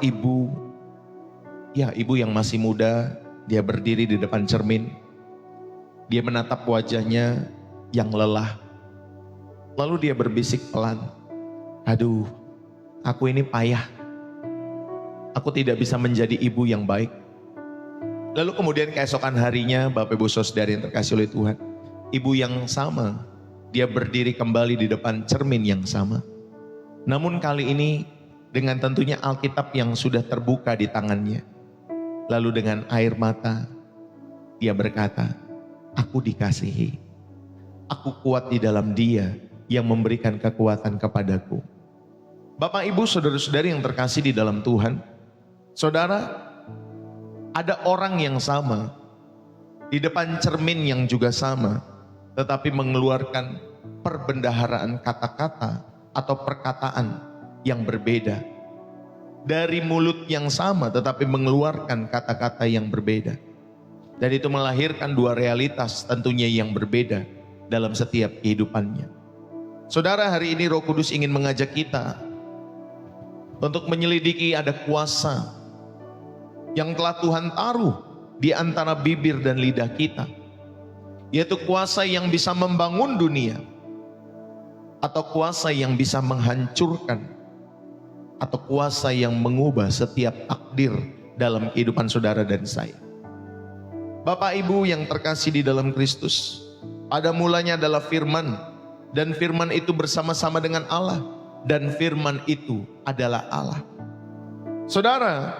seorang ibu, ya ibu yang masih muda, dia berdiri di depan cermin. Dia menatap wajahnya yang lelah. Lalu dia berbisik pelan, aduh, aku ini payah. Aku tidak bisa menjadi ibu yang baik. Lalu kemudian keesokan harinya, Bapak Ibu Saudara yang terkasih oleh Tuhan, ibu yang sama, dia berdiri kembali di depan cermin yang sama. Namun kali ini dengan tentunya Alkitab yang sudah terbuka di tangannya. Lalu dengan air mata, dia berkata, aku dikasihi. Aku kuat di dalam Dia yang memberikan kekuatan kepadaku. Bapak, Ibu, saudara-saudari yang terkasih di dalam Tuhan, saudara, ada orang yang sama, di depan cermin yang juga sama, tetapi mengeluarkan perbendaharaan kata-kata atau perkataan yang berbeda. Dari mulut yang sama tetapi mengeluarkan kata-kata yang berbeda. Dan itu melahirkan dua realitas tentunya yang berbeda dalam setiap kehidupannya. Saudara, hari ini Roh Kudus ingin mengajak kita untuk menyelidiki ada kuasa yang telah Tuhan taruh di antara bibir dan lidah kita, yaitu kuasa yang bisa membangun dunia atau kuasa yang bisa menghancurkan, atau kuasa yang mengubah setiap takdir dalam kehidupan saudara dan saya. Bapak Ibu yang terkasih di dalam Kristus, pada mulanya adalah firman, dan firman itu bersama-sama dengan Allah, dan firman itu adalah Allah. Saudara,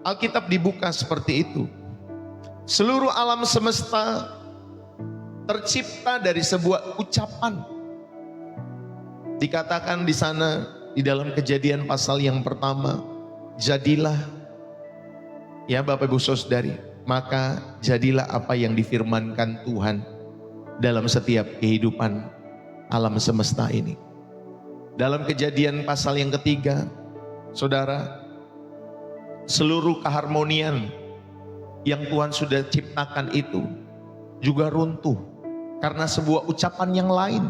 Alkitab dibuka seperti itu. Seluruh alam semesta tercipta dari sebuah ucapan. Dikatakan di sana di dalam Kejadian pasal yang pertama, jadilah, ya Bapak Ibu Saudari, maka jadilah apa yang difirmankan Tuhan dalam setiap kehidupan alam semesta ini. Dalam Kejadian pasal yang ketiga, saudara, seluruh keharmonian yang Tuhan sudah ciptakan itu juga runtuh karena sebuah ucapan yang lain.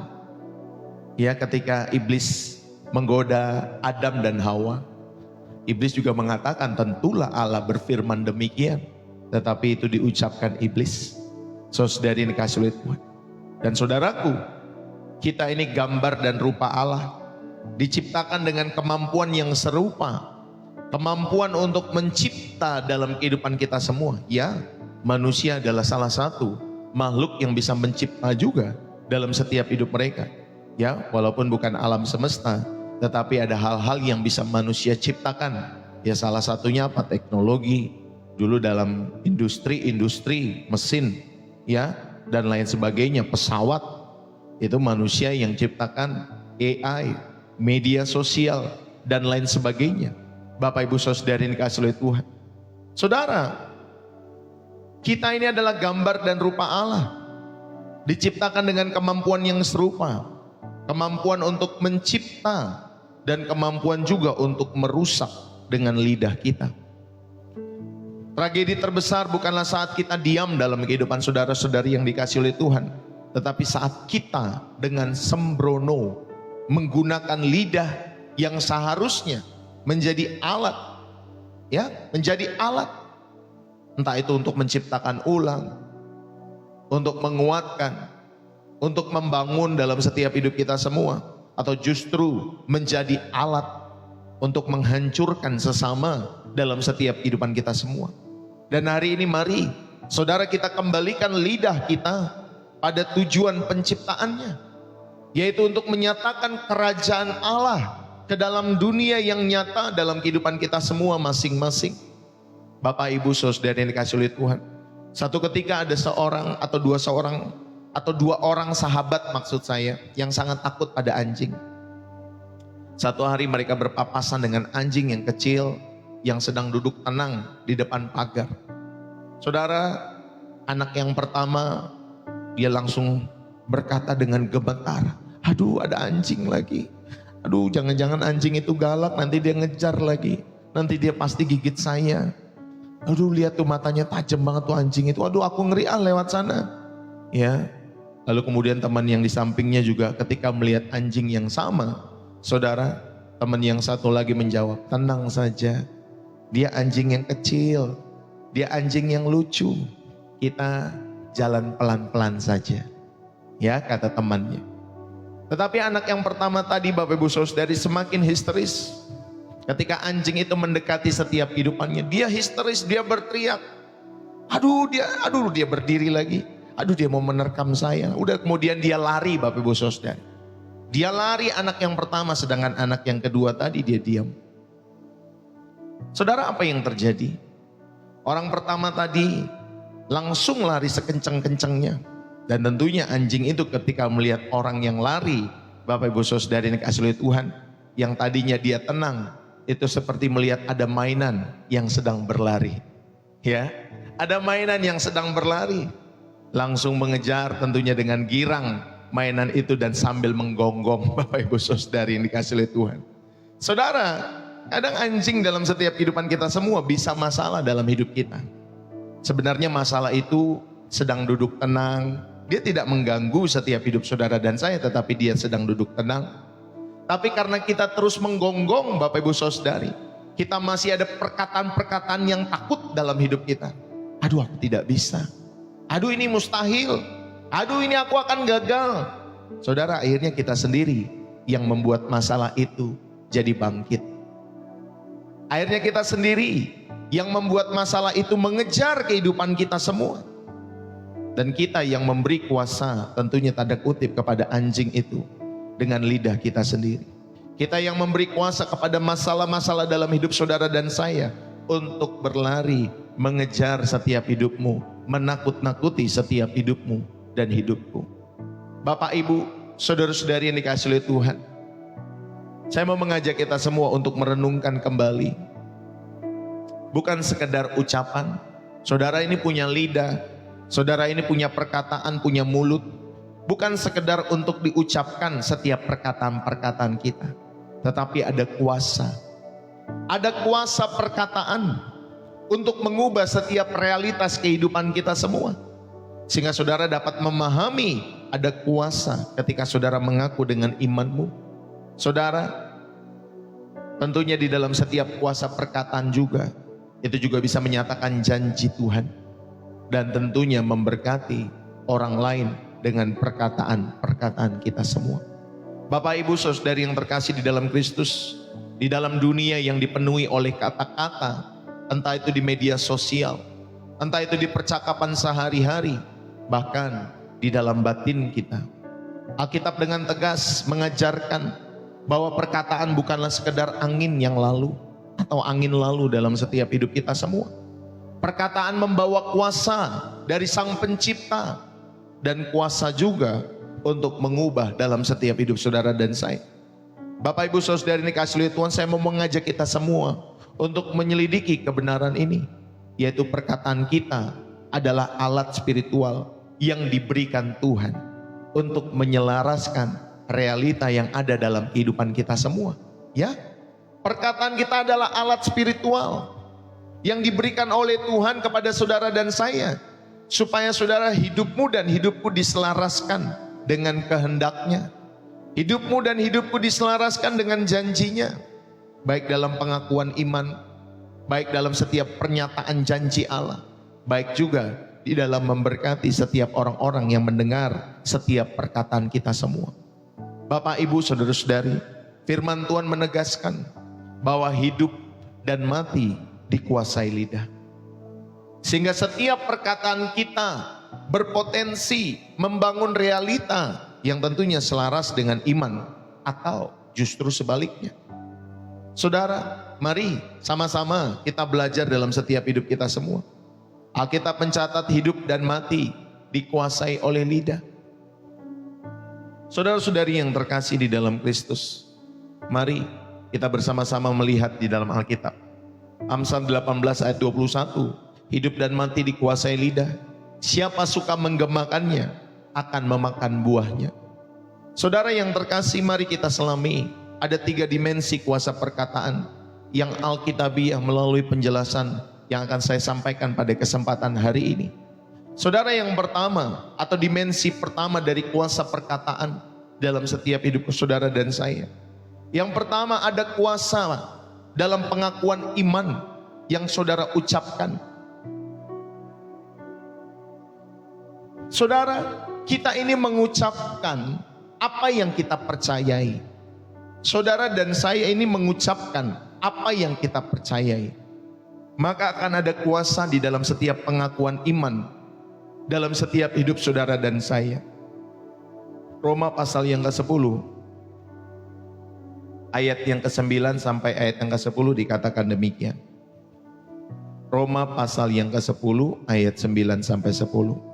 Ya, ketika iblis menggoda Adam dan Hawa, iblis juga mengatakan tentulah Allah berfirman demikian, tetapi itu diucapkan iblis. Saudari yang dikasih oleh Tuhan dan saudaraku, kita ini gambar dan rupa Allah, diciptakan dengan kemampuan yang serupa, kemampuan untuk mencipta dalam kehidupan kita semua. Ya, manusia adalah salah satu makhluk yang bisa mencipta juga dalam setiap hidup mereka. Ya, walaupun bukan alam semesta, tetapi ada hal-hal yang bisa manusia ciptakan. Ya, salah satunya apa? Teknologi. Dulu dalam industri mesin, ya, dan lain sebagainya, pesawat, itu manusia yang ciptakan. AI, media sosial, dan lain sebagainya. Bapak Ibu Saudari yang dikasihi oleh Tuhan, saudara, kita ini adalah gambar dan rupa Allah, diciptakan dengan kemampuan yang serupa, kemampuan untuk mencipta dan kemampuan juga untuk merusak dengan lidah kita. Tragedi terbesar bukanlah saat kita diam dalam kehidupan saudara-saudari yang dikasihi oleh Tuhan, tetapi saat kita dengan sembrono menggunakan lidah yang seharusnya menjadi alat, ya, menjadi alat, entah itu untuk menciptakan ulang, untuk menguatkan, untuk membangun dalam setiap hidup kita semua, atau justru menjadi alat untuk menghancurkan sesama dalam setiap kehidupan kita semua. Dan hari ini mari saudara kita kembalikan lidah kita pada tujuan penciptaannya, yaitu untuk menyatakan kerajaan Allah ke dalam dunia yang nyata dalam kehidupan kita semua masing-masing. Bapak Ibu Saudara yang dikasihi oleh Tuhan, satu ketika ada seorang atau dua orang sahabat maksud saya, yang sangat takut pada anjing. Satu hari mereka berpapasan dengan anjing yang kecil yang sedang duduk tenang di depan pagar. Saudara, anak yang pertama dia langsung berkata dengan gemetar, aduh ada anjing lagi. Aduh, jangan-jangan anjing itu galak, nanti dia ngejar lagi, nanti dia pasti gigit saya. Aduh, lihat tuh matanya tajam banget tuh anjing itu. Aduh, aku ngeri lewat sana. Ya. Lalu kemudian teman yang di sampingnya juga ketika melihat anjing yang sama, saudara, teman yang satu lagi menjawab, tenang saja, dia anjing yang kecil, dia anjing yang lucu. Kita jalan pelan-pelan saja, ya kata temannya. Tetapi anak yang pertama tadi Bapak Ibu Saudari semakin histeris. Ketika anjing itu mendekati setiap kehidupannya, dia histeris, dia berteriak. Aduh dia berdiri lagi. Aduh dia mau menerkam saya. Udah kemudian dia lari Bapak Ibu Saudari. Dia lari anak yang pertama, sedangkan anak yang kedua tadi dia diam. Saudara, apa yang terjadi? Orang pertama tadi langsung lari sekencang-kencangnya. Dan tentunya anjing itu ketika melihat orang yang lari, Bapak Ibu Saudari yang dikasihi oleh Tuhan, yang tadinya dia tenang, itu seperti melihat ada mainan yang sedang berlari. Ya, ada mainan yang sedang berlari. Langsung mengejar tentunya dengan girang mainan itu dan sambil menggonggong Bapak Ibu Saudari yang dikasihi oleh Tuhan. Saudara, kadang anjing dalam setiap kehidupan kita semua bisa masalah dalam hidup kita. Sebenarnya masalah itu sedang duduk tenang. Dia tidak mengganggu setiap hidup saudara dan saya, tetapi dia sedang duduk tenang. Tapi karena kita terus menggonggong Bapak Ibu Saudari, kita masih ada perkataan-perkataan yang takut dalam hidup kita. Aduh aku tidak bisa. Aduh ini mustahil. Aduh ini aku akan gagal. Saudara, akhirnya kita sendiri yang membuat masalah itu jadi bangkit. Akhirnya kita sendiri yang membuat masalah itu mengejar kehidupan kita semua. Dan kita yang memberi kuasa tentunya tanda kutip kepada anjing itu dengan lidah kita sendiri. Kita yang memberi kuasa kepada masalah-masalah dalam hidup saudara dan saya untuk berlari mengejar setiap hidupmu, menakut-nakuti setiap hidupmu dan hidupku. Bapak Ibu, saudara-saudari yang dikasihi oleh Tuhan, saya mau mengajak kita semua untuk merenungkan kembali. Bukan sekedar ucapan. Saudara ini punya lidah, saudara ini punya perkataan, punya mulut. Bukan sekedar untuk diucapkan setiap perkataan-perkataan kita, tetapi ada kuasa. Ada kuasa perkataan untuk mengubah setiap realitas kehidupan kita semua. Sehingga saudara dapat memahami ada kuasa ketika saudara mengaku dengan imanmu. Saudara, tentunya di dalam setiap kuasa perkataan juga, itu juga bisa menyatakan janji Tuhan. Dan tentunya memberkati orang lain dengan perkataan-perkataan kita semua. Bapak Ibu Saudari yang terkasih di dalam Kristus, di dalam dunia yang dipenuhi oleh kata-kata, entah itu di media sosial, entah itu di percakapan sehari-hari, bahkan di dalam batin kita, Alkitab dengan tegas mengajarkan bahwa perkataan bukanlah sekedar angin yang lalu atau angin lalu dalam setiap hidup kita semua. Perkataan membawa kuasa dari Sang Pencipta dan kuasa juga untuk mengubah dalam setiap hidup saudara dan saya. Bapak Ibu Saudari yang dikasihi oleh Tuhan, saya mau mengajak kita semua untuk menyelidiki kebenaran ini, yaitu perkataan kita adalah alat spiritual yang diberikan Tuhan untuk menyelaraskan realita yang ada dalam kehidupan kita semua. Ya, perkataan kita adalah alat spiritual yang diberikan oleh Tuhan kepada saudara dan saya, supaya saudara hidupmu dan hidupku diselaraskan dengan kehendaknya. Hidupmu dan hidupku diselaraskan dengan janjinya, baik dalam pengakuan iman, baik dalam setiap pernyataan janji Allah, baik juga di dalam memberkati setiap orang-orang yang mendengar setiap perkataan kita semua. Bapak Ibu saudara-saudari, firman Tuhan menegaskan bahwa hidup dan mati dikuasai lidah. Sehingga setiap perkataan kita berpotensi membangun realita yang tentunya selaras dengan iman atau justru sebaliknya. Saudara, mari sama-sama kita belajar dalam setiap hidup kita semua. Alkitab mencatat hidup dan mati dikuasai oleh lidah. Saudara-saudari yang terkasih di dalam Kristus, mari kita bersama-sama melihat di dalam Alkitab. Amsal 18 ayat 21, hidup dan mati dikuasai lidah. Siapa suka menggemakannya akan memakan buahnya. Saudara yang terkasih, mari kita selami ada 3 dimensi kuasa perkataan yang Alkitabiah melalui penjelasan yang akan saya sampaikan pada kesempatan hari ini. Saudara, yang pertama atau dimensi pertama dari kuasa perkataan dalam setiap hidup saudara dan saya. Yang pertama ada kuasa dalam pengakuan iman yang saudara ucapkan. Saudara, kita ini mengucapkan apa yang kita percayai. Saudara dan saya ini mengucapkan apa yang kita percayai. Maka akan ada kuasa di dalam setiap pengakuan iman, dalam setiap hidup saudara dan saya. Roma pasal yang ke-10 ayat yang ke-9 sampai ayat yang ke-10 dikatakan demikian. Roma pasal yang ke-10 ayat 9 sampai 10.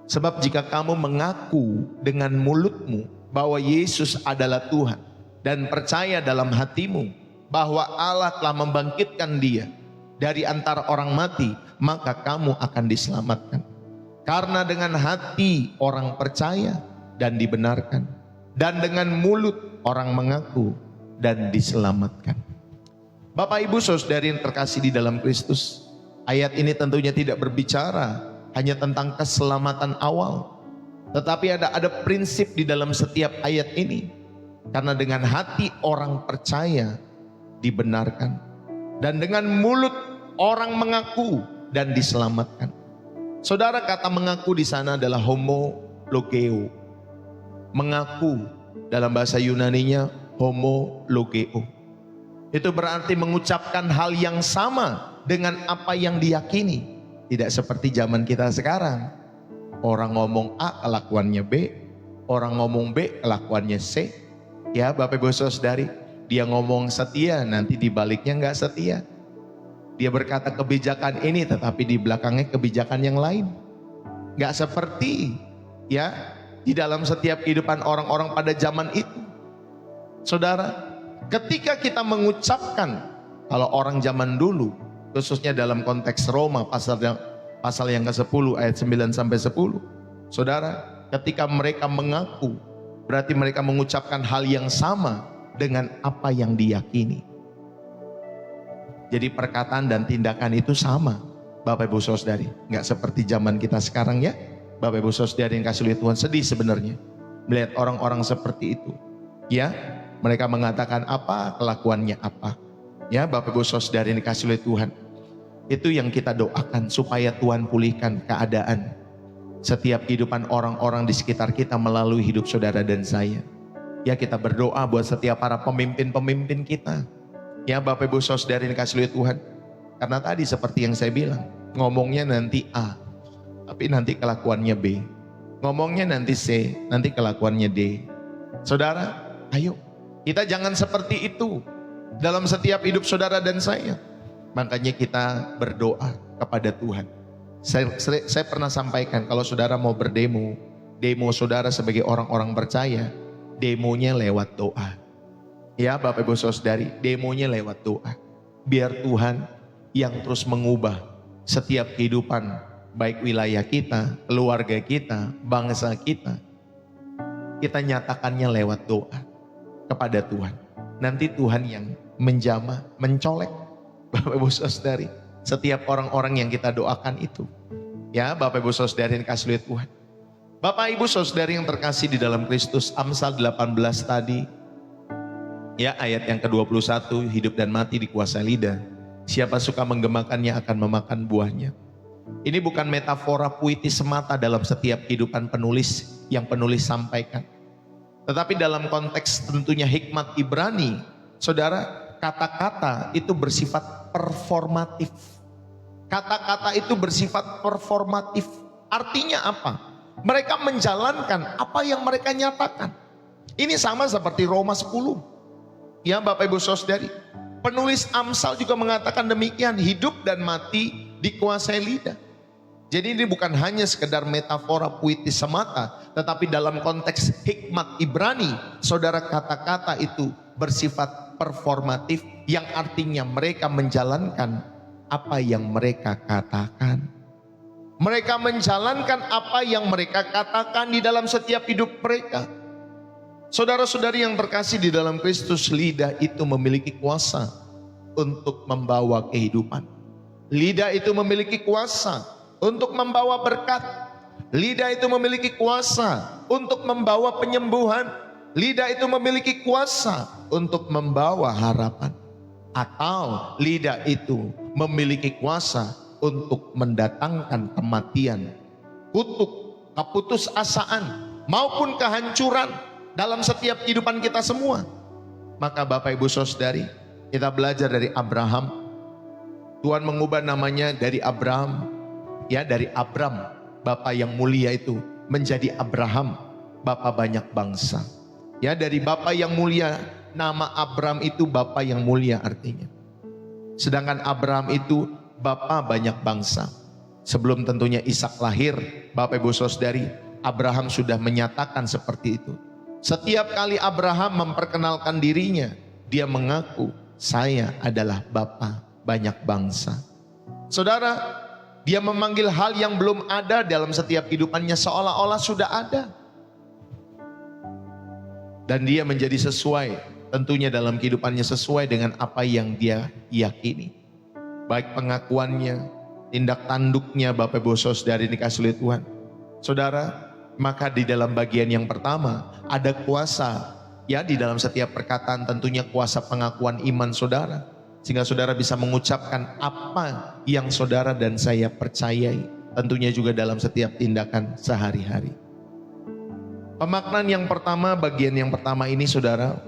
Sebab jika kamu mengaku dengan mulutmu bahwa Yesus adalah Tuhan dan percaya dalam hatimu bahwa Allah telah membangkitkan Dia dari antara orang mati, maka kamu akan diselamatkan. Karena dengan hati orang percaya dan dibenarkan, dan dengan mulut orang mengaku dan diselamatkan. Bapak Ibu saudari yang terkasih di dalam Kristus, ayat ini tentunya tidak berbicara hanya tentang keselamatan awal, tetapi ada prinsip di dalam setiap ayat ini. Karena dengan hati orang percaya dibenarkan, dan dengan mulut orang mengaku dan diselamatkan. Saudara, kata mengaku di sana adalah homologeo. Mengaku dalam bahasa Yunaninya homologeo. Itu berarti mengucapkan hal yang sama dengan apa yang diyakini. Tidak seperti zaman kita sekarang. Orang ngomong A, kelakuannya B. Orang ngomong B, kelakuannya C. Ya Bapak Ibu saudari, dia ngomong setia, nanti di baliknya enggak setia. Dia berkata kebijakan ini, tetapi di belakangnya kebijakan yang lain. Enggak seperti ya di dalam setiap kehidupan orang-orang pada zaman itu. Saudara, ketika kita mengucapkan, kalau orang zaman dulu, khususnya dalam konteks Roma pasal yang ke-10 ayat 9 sampai 10. Saudara, ketika mereka mengaku, berarti mereka mengucapkan hal yang sama dengan apa yang diyakini. Jadi perkataan dan tindakan itu sama, Bapak Ibu saudari. Enggak seperti zaman kita sekarang ya. Bapak Ibu saudari yang kasih oleh Tuhan, sedih sebenarnya melihat orang-orang seperti itu. Ya, mereka mengatakan apa, kelakuannya apa. Ya Bapak Ibu saudari yang dikasih oleh Tuhan, itu yang kita doakan supaya Tuhan pulihkan keadaan setiap kehidupan orang-orang di sekitar kita melalui hidup saudara dan saya. Ya, kita berdoa buat setiap para pemimpin-pemimpin kita. Ya Bapak Ibu saudari yang dikasih oleh Tuhan, karena tadi seperti yang saya bilang, ngomongnya nanti A, tapi nanti kelakuannya B. Ngomongnya nanti C, nanti kelakuannya D. Saudara, ayo kita jangan seperti itu dalam setiap hidup saudara dan saya. Makanya kita berdoa kepada Tuhan. Saya pernah sampaikan, kalau saudara mau berdemo, demo saudara sebagai orang-orang percaya, demonya lewat doa. Ya Bapak Ibu saudari, demonya lewat doa. Biar Tuhan yang terus mengubah setiap kehidupan, baik wilayah kita, keluarga kita, bangsa kita. Kita nyatakannya lewat doa kepada Tuhan. Nanti Tuhan yang menjamah, mencolek Bapak Ibu saudari setiap orang-orang yang kita doakan itu. Ya Bapak Ibu saudari yang kasih oleh Tuhan. Bapak Ibu saudari yang terkasih di dalam Kristus, Amsal 18 tadi, ya ayat yang ke-21, hidup dan mati dikuasai lidah. Siapa suka menggemakannya akan memakan buahnya. Ini bukan metafora puitis semata dalam setiap kehidupan penulis yang penulis sampaikan. Tetapi dalam konteks tentunya hikmat Ibrani, saudara, kata-kata itu bersifat performatif. Kata-kata itu bersifat performatif. Artinya apa? Mereka menjalankan apa yang mereka nyatakan. Ini sama seperti Roma 10. Ya Bapak Ibu saudari, penulis Amsal juga mengatakan demikian, hidup dan mati dikuasai lidah. Jadi ini bukan hanya sekedar metafora puitis semata, tetapi dalam konteks hikmat Ibrani, saudara, kata-kata itu bersifat performatif, yang artinya mereka menjalankan apa yang mereka katakan. Mereka menjalankan apa yang mereka katakan di dalam setiap hidup mereka. Saudara-saudari yang terkasih di dalam Kristus, lidah itu memiliki kuasa untuk membawa kehidupan. Lidah itu memiliki kuasa untuk membawa berkat. Lidah itu memiliki kuasa untuk membawa penyembuhan. Lidah itu memiliki kuasa untuk membawa harapan. atau lidah itu memiliki kuasa untuk mendatangkan kematian, kutuk, keputusasaan, maupun kehancuran dalam setiap kehidupan kita semua. Maka Bapak Ibu Saudari, kita belajar dari Abraham. Tuhan mengubah namanya dari Abraham, ya, dari Abram, Bapak yang mulia itu, menjadi Abraham, Bapak banyak bangsa. Ya, dari Bapak yang mulia, nama Abram itu Bapak yang mulia artinya. Sedangkan Abraham itu Bapak banyak bangsa. Sebelum tentunya Ishak lahir, Bapak Ibu Saudari, Abraham sudah menyatakan seperti itu. Setiap kali Abraham memperkenalkan dirinya, dia mengaku, saya adalah Bapa banyak bangsa. Saudara, dia memanggil hal yang belum ada dalam setiap kehidupannya seolah-olah sudah ada. Dan dia menjadi sesuai, tentunya dalam kehidupannya sesuai dengan apa yang dia yakini. Baik pengakuannya, tindak tanduknya, Bapak Ibu Saudari dikasih oleh Tuhan. Saudara, maka di dalam bagian yang pertama ada kuasa, ya, di dalam setiap perkataan tentunya kuasa pengakuan iman saudara, sehingga saudara bisa mengucapkan apa yang saudara dan saya percayai, tentunya juga dalam setiap tindakan sehari-hari. Pemaknaan yang pertama, bagian yang pertama ini saudara,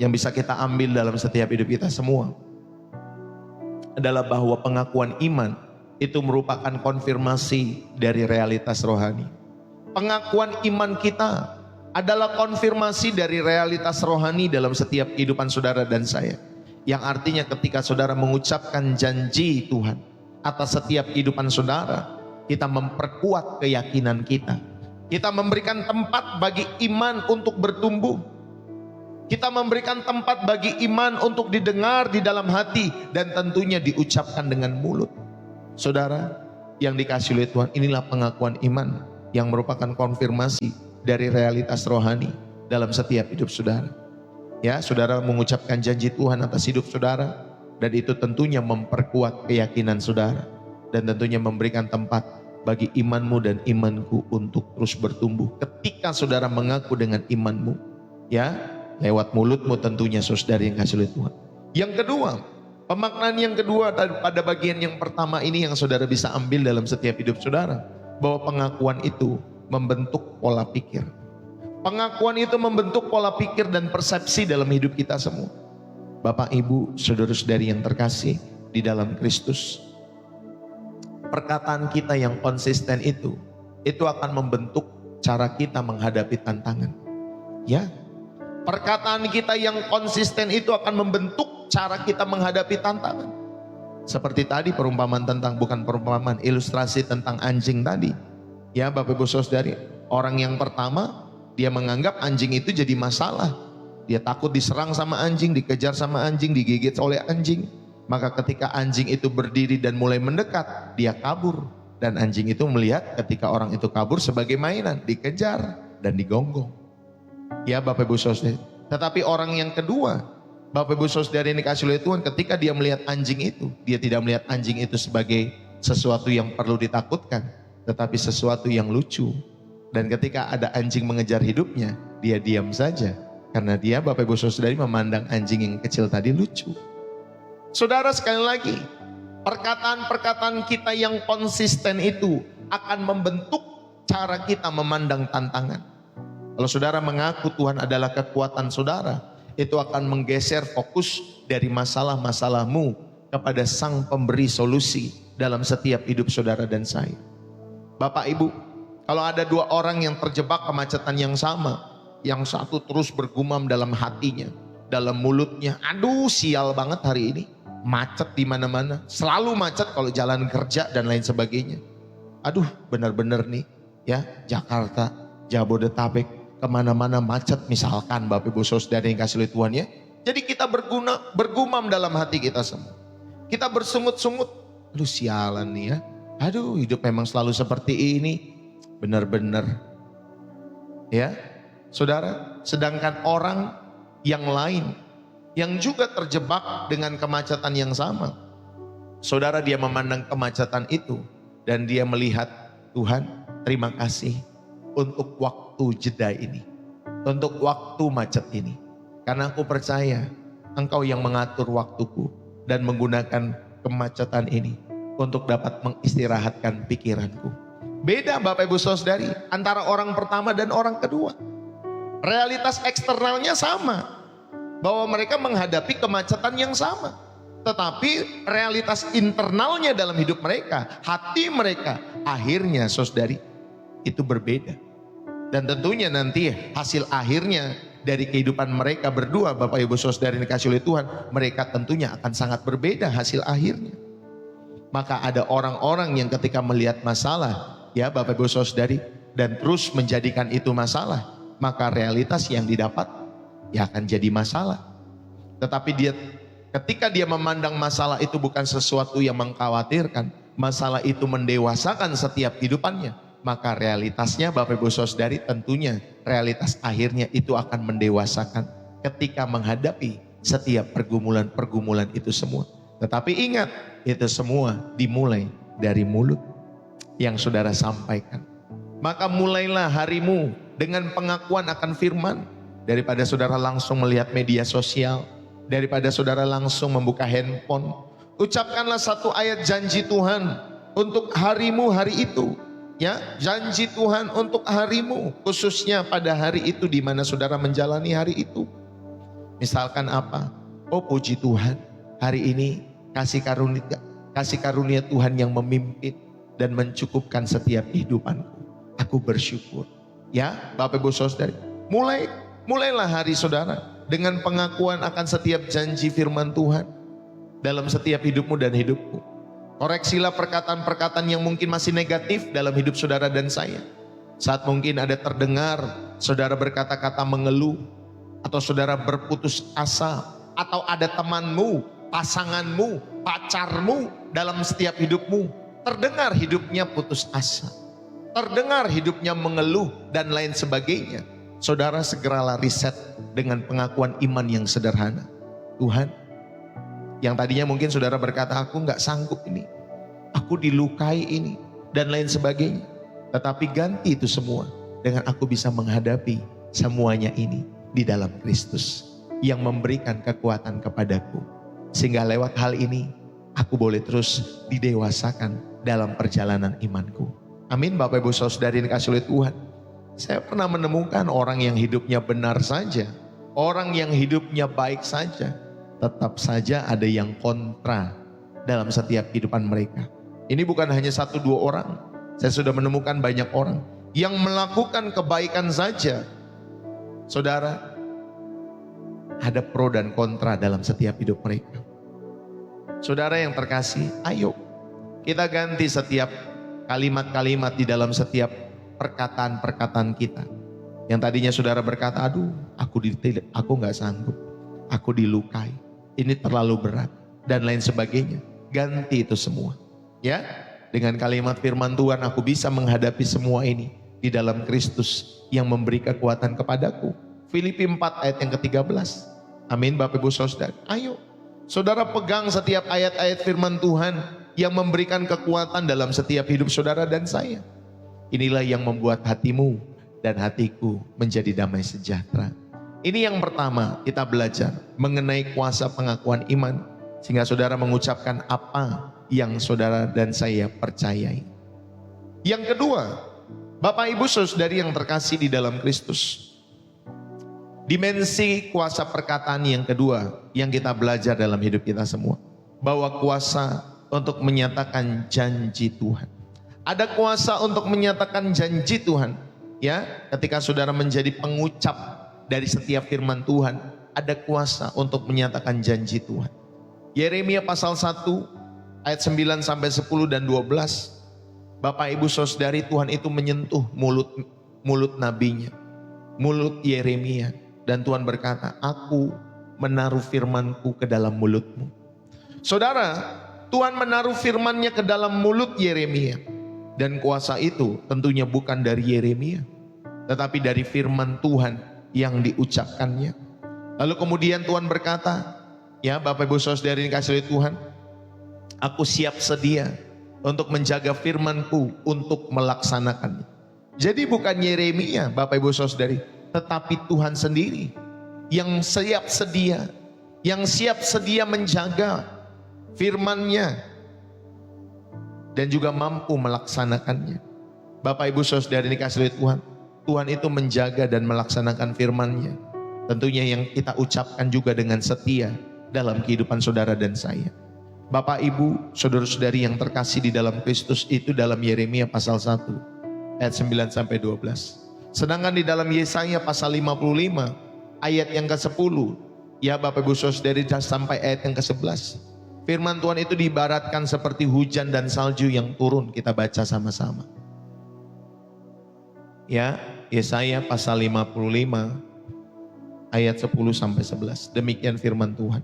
yang bisa kita ambil dalam setiap hidup kita semua adalah bahwa pengakuan iman itu merupakan konfirmasi dari realitas rohani. Pengakuan iman kita adalah konfirmasi dari realitas rohani dalam setiap kehidupan saudara dan saya. Yang artinya ketika saudara mengucapkan janji Tuhan atas setiap kehidupan saudara, kita memperkuat keyakinan kita. Kita memberikan tempat bagi iman untuk bertumbuh. Kita memberikan tempat bagi iman untuk didengar di dalam hati dan tentunya diucapkan dengan mulut. Saudara yang dikasihi oleh Tuhan, inilah pengakuan iman yang merupakan konfirmasi dari realitas rohani dalam setiap hidup saudara. Ya, saudara mengucapkan janji Tuhan atas hidup saudara, dan itu tentunya memperkuat keyakinan saudara, dan tentunya memberikan tempat bagi imanmu dan imanku untuk terus bertumbuh. Ketika saudara mengaku dengan imanmu, ya, lewat mulutmu tentunya saudara yang kasih oleh Tuhan. Yang kedua, pemaknaan yang kedua pada bagian yang pertama ini yang saudara bisa ambil dalam setiap hidup saudara, bahwa pengakuan itu membentuk pola pikir. Pengakuan itu membentuk pola pikir dan persepsi dalam hidup kita semua. Bapak, Ibu, saudara-saudari yang terkasih di dalam Kristus, perkataan kita yang konsisten itu akan membentuk cara kita menghadapi tantangan. Ya, perkataan kita yang konsisten itu akan membentuk cara kita menghadapi tantangan. Seperti tadi perumpamaan tentang, bukan perumpamaan, ilustrasi tentang anjing tadi. Ya Bapak Ibu Saudari, orang yang pertama dia menganggap anjing itu jadi masalah. Dia takut diserang sama anjing, dikejar sama anjing, digigit oleh anjing. Maka ketika anjing itu berdiri dan mulai mendekat, dia kabur. Dan anjing itu melihat ketika orang itu kabur sebagai mainan, dikejar dan digonggong. Ya Bapak Ibu Saudari. Tetapi orang yang kedua, Bapak Ibu Saudari yang dikasihi oleh Tuhan, ketika dia melihat anjing itu, dia tidak melihat anjing itu sebagai sesuatu yang perlu ditakutkan, tetapi sesuatu yang lucu. Dan ketika ada anjing mengejar hidupnya, dia diam saja. Karena dia, Bapak Ibu Saudari, memandang anjing yang kecil tadi lucu. Saudara, sekali lagi, perkataan-perkataan kita yang konsisten itu akan membentuk cara kita memandang tantangan. Kalau saudara mengaku Tuhan adalah kekuatan saudara, itu akan menggeser fokus dari masalah-masalahmu kepada Sang Pemberi solusi dalam setiap hidup saudara dan saya. Bapak Ibu, kalau ada dua orang yang terjebak kemacetan yang sama, yang satu terus bergumam dalam hatinya, dalam mulutnya, aduh sial banget hari ini, macet di mana-mana, selalu macet kalau jalan kerja dan lain sebagainya. Aduh benar-benar nih ya, Jakarta, Jabodetabek, kemana-mana macet misalkan Bapak Ibu Saudara yang kasih oleh Tuhan ya. Jadi kita bergumam dalam hati kita semua. Kita bersungut-sungut, aduh sialan nih ya. Aduh hidup memang selalu seperti ini. Benar-benar. Ya saudara, sedangkan orang yang lain yang juga terjebak dengan kemacetan yang sama. Saudara, dia memandang kemacetan itu dan dia melihat, Tuhan terima kasih untuk waktu jeda ini, untuk waktu macet ini. Karena aku percaya Engkau yang mengatur waktuku dan menggunakan kemacetan ini untuk dapat mengistirahatkan pikiranku. Beda Bapak Ibu Saudari antara orang pertama dan orang kedua. Realitas eksternalnya sama, bahwa mereka menghadapi kemacetan yang sama. Tetapi realitas internalnya dalam hidup mereka, hati mereka, akhirnya saudari, itu berbeda. Dan tentunya nanti hasil akhirnya dari kehidupan mereka berdua, Bapak Ibu Saudari dikasih oleh Tuhan, mereka tentunya akan sangat berbeda hasil akhirnya. Maka ada orang-orang yang ketika melihat masalah, ya Bapak Ibu Saudari, dan terus menjadikan itu masalah, maka realitas yang didapat ya akan jadi masalah. Tetapi ketika dia memandang masalah itu bukan sesuatu yang mengkhawatirkan, masalah itu mendewasakan setiap kehidupannya, maka realitasnya Bapak Ibu Saudari tentunya realitas akhirnya itu akan mendewasakan ketika menghadapi setiap pergumulan-pergumulan itu semua. Tetapi ingat, itu semua dimulai dari mulut yang saudara sampaikan. Maka mulailah harimu dengan pengakuan akan firman, daripada saudara langsung melihat media sosial, daripada saudara langsung membuka handphone. Ucapkanlah satu ayat janji Tuhan untuk harimu hari itu. Ya, janji Tuhan untuk harimu, khususnya pada hari itu di mana saudara menjalani hari itu. Misalkan apa? Oh puji Tuhan, hari ini kasih karunia Tuhan yang memimpin dan mencukupkan setiap kehidupanku. Aku bersyukur. Ya, Bapak Ibu Saudari, mulailah hari saudara dengan pengakuan akan setiap janji firman Tuhan dalam setiap hidupmu dan hidupku. Koreksilah perkataan-perkataan yang mungkin masih negatif dalam hidup saudara dan saya. Saat mungkin ada terdengar saudara berkata-kata mengeluh, atau saudara berputus asa, atau ada temanmu, pasanganmu, pacarmu dalam setiap hidupmu, terdengar hidupnya putus asa, terdengar hidupnya mengeluh dan lain sebagainya. Saudara segeralah riset dengan pengakuan iman yang sederhana. Tuhan, yang tadinya mungkin saudara berkata, aku gak sanggup ini, aku dilukai ini, dan lain sebagainya. Tetapi ganti itu semua dengan aku bisa menghadapi semuanya ini di dalam Kristus yang memberikan kekuatan kepadaku. Sehingga lewat hal ini, aku boleh terus didewasakan dalam perjalanan imanku. Amin Bapak Ibu Saudari yang dikasihi oleh Tuhan. Saya pernah menemukan orang yang hidupnya benar saja, orang yang hidupnya baik saja, tetap saja ada yang kontra dalam setiap kehidupan mereka. Ini bukan hanya satu dua orang. Saya sudah menemukan banyak orang yang melakukan kebaikan saja. Saudara, ada pro dan kontra dalam setiap hidup mereka. Saudara yang terkasih, ayo kita ganti setiap kalimat-kalimat di dalam setiap perkataan-perkataan kita. Yang tadinya saudara berkata, aduh aku gak sanggup, aku dilukai, ini terlalu berat, dan lain sebagainya. Ganti itu semua. Ya, dengan kalimat firman Tuhan, aku bisa menghadapi semua ini di dalam Kristus yang memberi kekuatan kepadaku. Filipi 4 ayat yang ke-13. Amin Bapak Ibu Saudara. Ayo, saudara pegang setiap ayat-ayat firman Tuhan yang memberikan kekuatan dalam setiap hidup saudara dan saya. Inilah yang membuat hatimu dan hatiku menjadi damai sejahtera. Ini yang pertama, kita belajar mengenai kuasa pengakuan iman, sehingga saudara mengucapkan apa yang saudara dan saya percayai. Yang kedua, Bapak Ibu Saudari yang terkasih di dalam Kristus, dimensi kuasa perkataan yang kedua yang kita belajar dalam hidup kita semua, bahwa kuasa untuk menyatakan janji Tuhan. Ada kuasa untuk menyatakan janji Tuhan. Ya, ketika saudara menjadi pengucap dari setiap firman Tuhan, ada kuasa untuk menyatakan janji Tuhan. Yeremia pasal 1 ayat 9 sampai 10 dan 12. Bapak Ibu Saudari, Tuhan itu menyentuh mulut nabinya, mulut Yeremia, dan Tuhan berkata, aku menaruh firmanku ke dalam mulutmu. Saudara, Tuhan menaruh firman-Nya ke dalam mulut Yeremia, dan kuasa itu tentunya bukan dari Yeremia, tetapi dari firman Tuhan yang diucapkannya. Lalu kemudian Tuhan berkata, ya Bapak Ibu Saudari yang dikasihi oleh Tuhan, aku siap sedia untuk menjaga firman-Ku untuk melaksanakannya. Jadi bukan Yeremia Bapak Ibu Saudari, tetapi Tuhan sendiri yang siap sedia, yang siap sedia menjaga firman-Nya dan juga mampu melaksanakannya. Bapak Ibu Saudara dikasihi Tuhan, Tuhan itu menjaga dan melaksanakan firman-Nya. Tentunya yang kita ucapkan juga dengan setia dalam kehidupan saudara dan saya. Bapak Ibu, saudara-saudari yang terkasih di dalam Kristus, itu dalam Yeremia pasal 1 ayat 9 sampai 12. Sedangkan di dalam Yesaya pasal 55 ayat yang ke-10, ya Bapak Ibu saudari, sampai ayat yang ke-11. Firman Tuhan itu diibaratkan seperti hujan dan salju yang turun. Kita baca sama-sama. Ya, Yesaya pasal 55 ayat 10 sampai 11. Demikian firman Tuhan.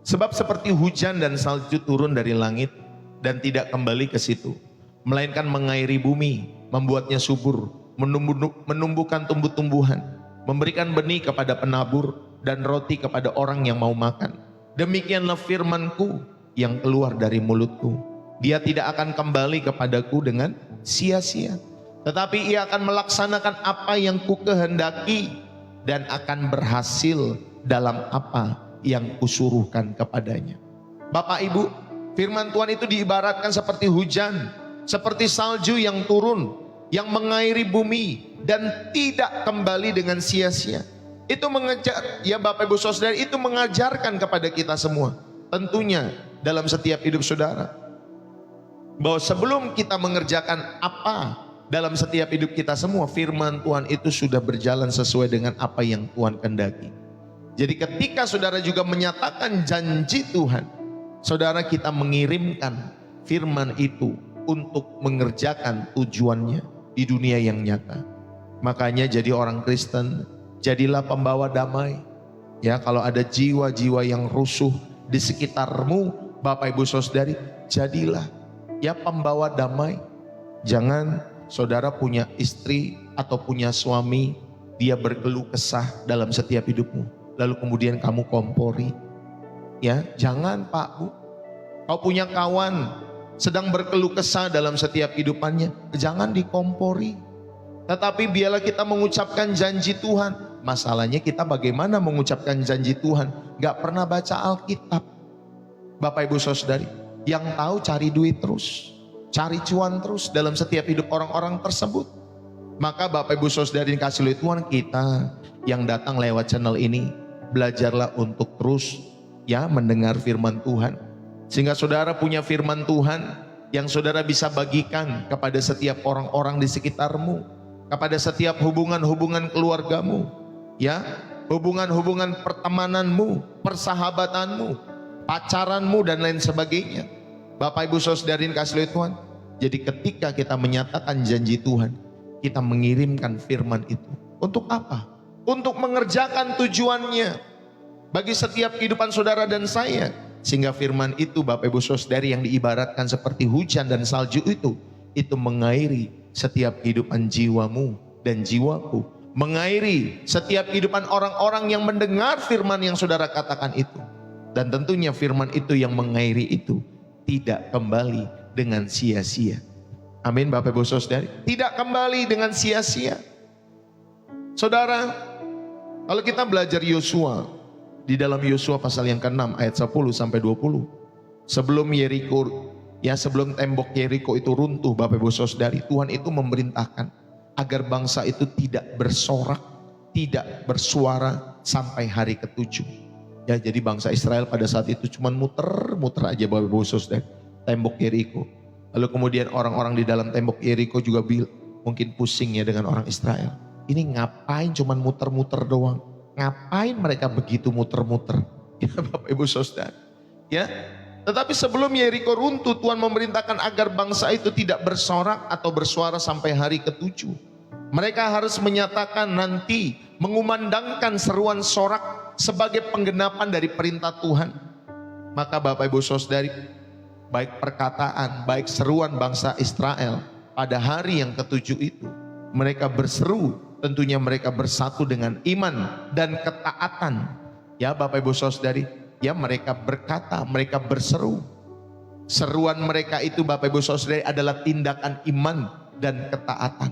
Sebab seperti hujan dan salju turun dari langit dan tidak kembali ke situ, melainkan mengairi bumi, membuatnya subur, menumbuhkan tumbuh-tumbuhan, memberikan benih kepada penabur dan roti kepada orang yang mau makan. Demikianlah firman-Ku yang keluar dari mulut-Ku. Dia tidak akan kembali kepadaku dengan sia-sia, tetapi ia akan melaksanakan apa yang Ku kehendaki dan akan berhasil dalam apa yang Kusuruhkan kepadanya. Bapak Ibu, firman Tuhan itu diibaratkan seperti hujan, seperti salju yang turun, yang mengairi bumi dan tidak kembali dengan sia-sia. Itu mengejar, ya Bapak Ibu Saudara, itu mengajarkan kepada kita semua, tentunya dalam setiap hidup saudara, bahwa sebelum kita mengerjakan apa dalam setiap hidup kita semua, firman Tuhan itu sudah berjalan sesuai dengan apa yang Tuhan kehendaki. Jadi ketika saudara juga menyatakan janji Tuhan, saudara, kita mengirimkan firman itu untuk mengerjakan tujuannya di dunia yang nyata. Makanya jadi orang Kristen, jadilah pembawa damai. Ya, kalau ada jiwa-jiwa yang rusuh di sekitarmu, Bapak Ibu Saudari, jadilah ya pembawa damai. Jangan saudara punya istri atau punya suami, dia berkeluh kesah dalam setiap hidupmu, lalu kemudian kamu kompori. Ya, jangan Pak Bu. Kau punya kawan sedang berkeluh kesah dalam setiap hidupannya, jangan dikompori. Tetapi biarlah kita mengucapkan janji Tuhan. Masalahnya kita bagaimana mengucapkan janji Tuhan? Gak pernah baca Alkitab. Bapak Ibu Saudari, yang tahu cari duit terus, cari cuan terus dalam setiap hidup orang-orang tersebut. Maka Bapak Ibu Saudari yang kasih Tuhan, kita yang datang lewat channel ini, belajarlah untuk terus ya mendengar firman Tuhan, sehingga saudara punya firman Tuhan yang saudara bisa bagikan kepada setiap orang-orang di sekitarmu, kepada setiap hubungan-hubungan keluargamu, ya, hubungan-hubungan pertemananmu, persahabatanmu, pacaranmu dan lain sebagainya. Bapak Ibu Saudari kasih Tuhan, jadi ketika kita menyatakan janji Tuhan, kita mengirimkan firman itu untuk apa? Untuk mengerjakan tujuannya bagi setiap kehidupan saudara dan saya. Sehingga firman itu Bapak Ibu Saudari yang diibaratkan seperti hujan dan salju itu mengairi setiap kehidupan jiwamu dan jiwaku, mengairi setiap kehidupan orang-orang yang mendengar firman yang saudara katakan itu. Dan tentunya firman itu yang mengairi itu tidak kembali dengan sia-sia. Amin Bapak Ibu Saudari, tidak kembali dengan sia-sia. Saudara, kalau kita belajar Yosua, di dalam Yosua pasal yang ke-6 ayat 10 sampai 20. Sebelum Yeriko, ya sebelum tembok Yeriko itu runtuh, Bapak Ibu Saudari, Tuhan itu memerintahkan agar bangsa itu tidak bersorak, tidak bersuara sampai hari ke-7. Ya, jadi bangsa Israel pada saat itu cuma muter-muter aja Bapak Ibu Saudari tembok Yeriko. Lalu kemudian orang-orang di dalam tembok Yeriko juga mungkin pusing ya dengan orang Israel. Ini ngapain cuman muter-muter doang? Ngapain mereka begitu muter-muter? Ya Bapak Ibu Saudara. Ya. Tetapi sebelum Yeriko runtuh, Tuhan memerintahkan agar bangsa itu tidak bersorak atau bersuara sampai hari ke-7. Mereka harus menyatakan nanti, mengumandangkan seruan sorak sebagai penggenapan dari perintah Tuhan. Maka Bapak Ibu Saudari, baik perkataan, baik seruan bangsa Israel pada hari yang ke-7 itu, mereka berseru. Tentunya mereka bersatu dengan iman dan ketaatan. Ya Bapak Ibu Saudari, ya mereka berkata, mereka berseru. Seruan mereka itu Bapak Ibu Saudari adalah tindakan iman dan ketaatan.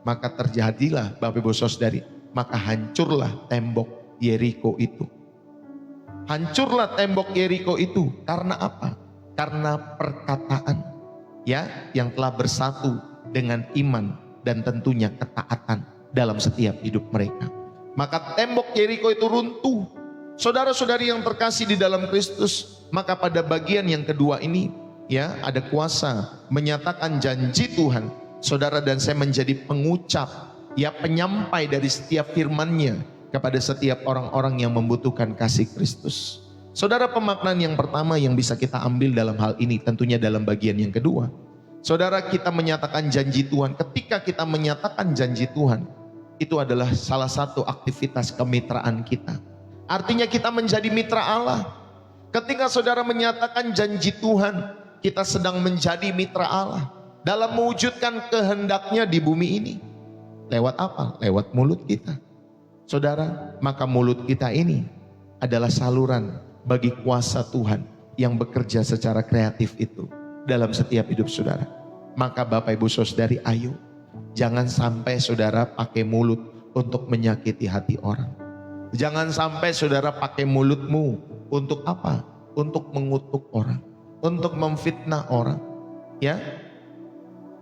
Maka terjadilah Bapak Ibu Saudari, maka hancurlah tembok Yeriko itu. Hancurlah tembok Yeriko itu. Karena apa? Karena perkataan ya yang telah bersatu dengan iman dan tentunya ketaatan dalam setiap hidup mereka. Maka tembok Yeriko itu runtuh. Saudara-saudari yang terkasih di dalam Kristus, maka pada bagian yang kedua ini ya ada kuasa menyatakan janji Tuhan. Saudara dan saya menjadi pengucap, ya penyampai dari setiap firman-Nya kepada setiap orang-orang yang membutuhkan kasih Kristus. Saudara, pemaknaan yang pertama yang bisa kita ambil dalam hal ini tentunya dalam bagian yang kedua. Saudara, kita menyatakan janji Tuhan. Ketika kita menyatakan janji Tuhan, itu adalah salah satu aktivitas kemitraan kita. Artinya kita menjadi mitra Allah. Ketika saudara menyatakan janji Tuhan, kita sedang menjadi mitra Allah dalam mewujudkan kehendaknya di bumi ini. Lewat apa? Lewat mulut kita. Saudara, maka mulut kita ini adalah saluran bagi kuasa Tuhan yang bekerja secara kreatif itu dalam setiap hidup saudara. Maka Bapak Ibu Saudari, ayo jangan sampai saudara pakai mulut untuk menyakiti hati orang. Jangan sampai saudara pakai mulutmu untuk apa? Untuk mengutuk orang, untuk memfitnah orang. Ya,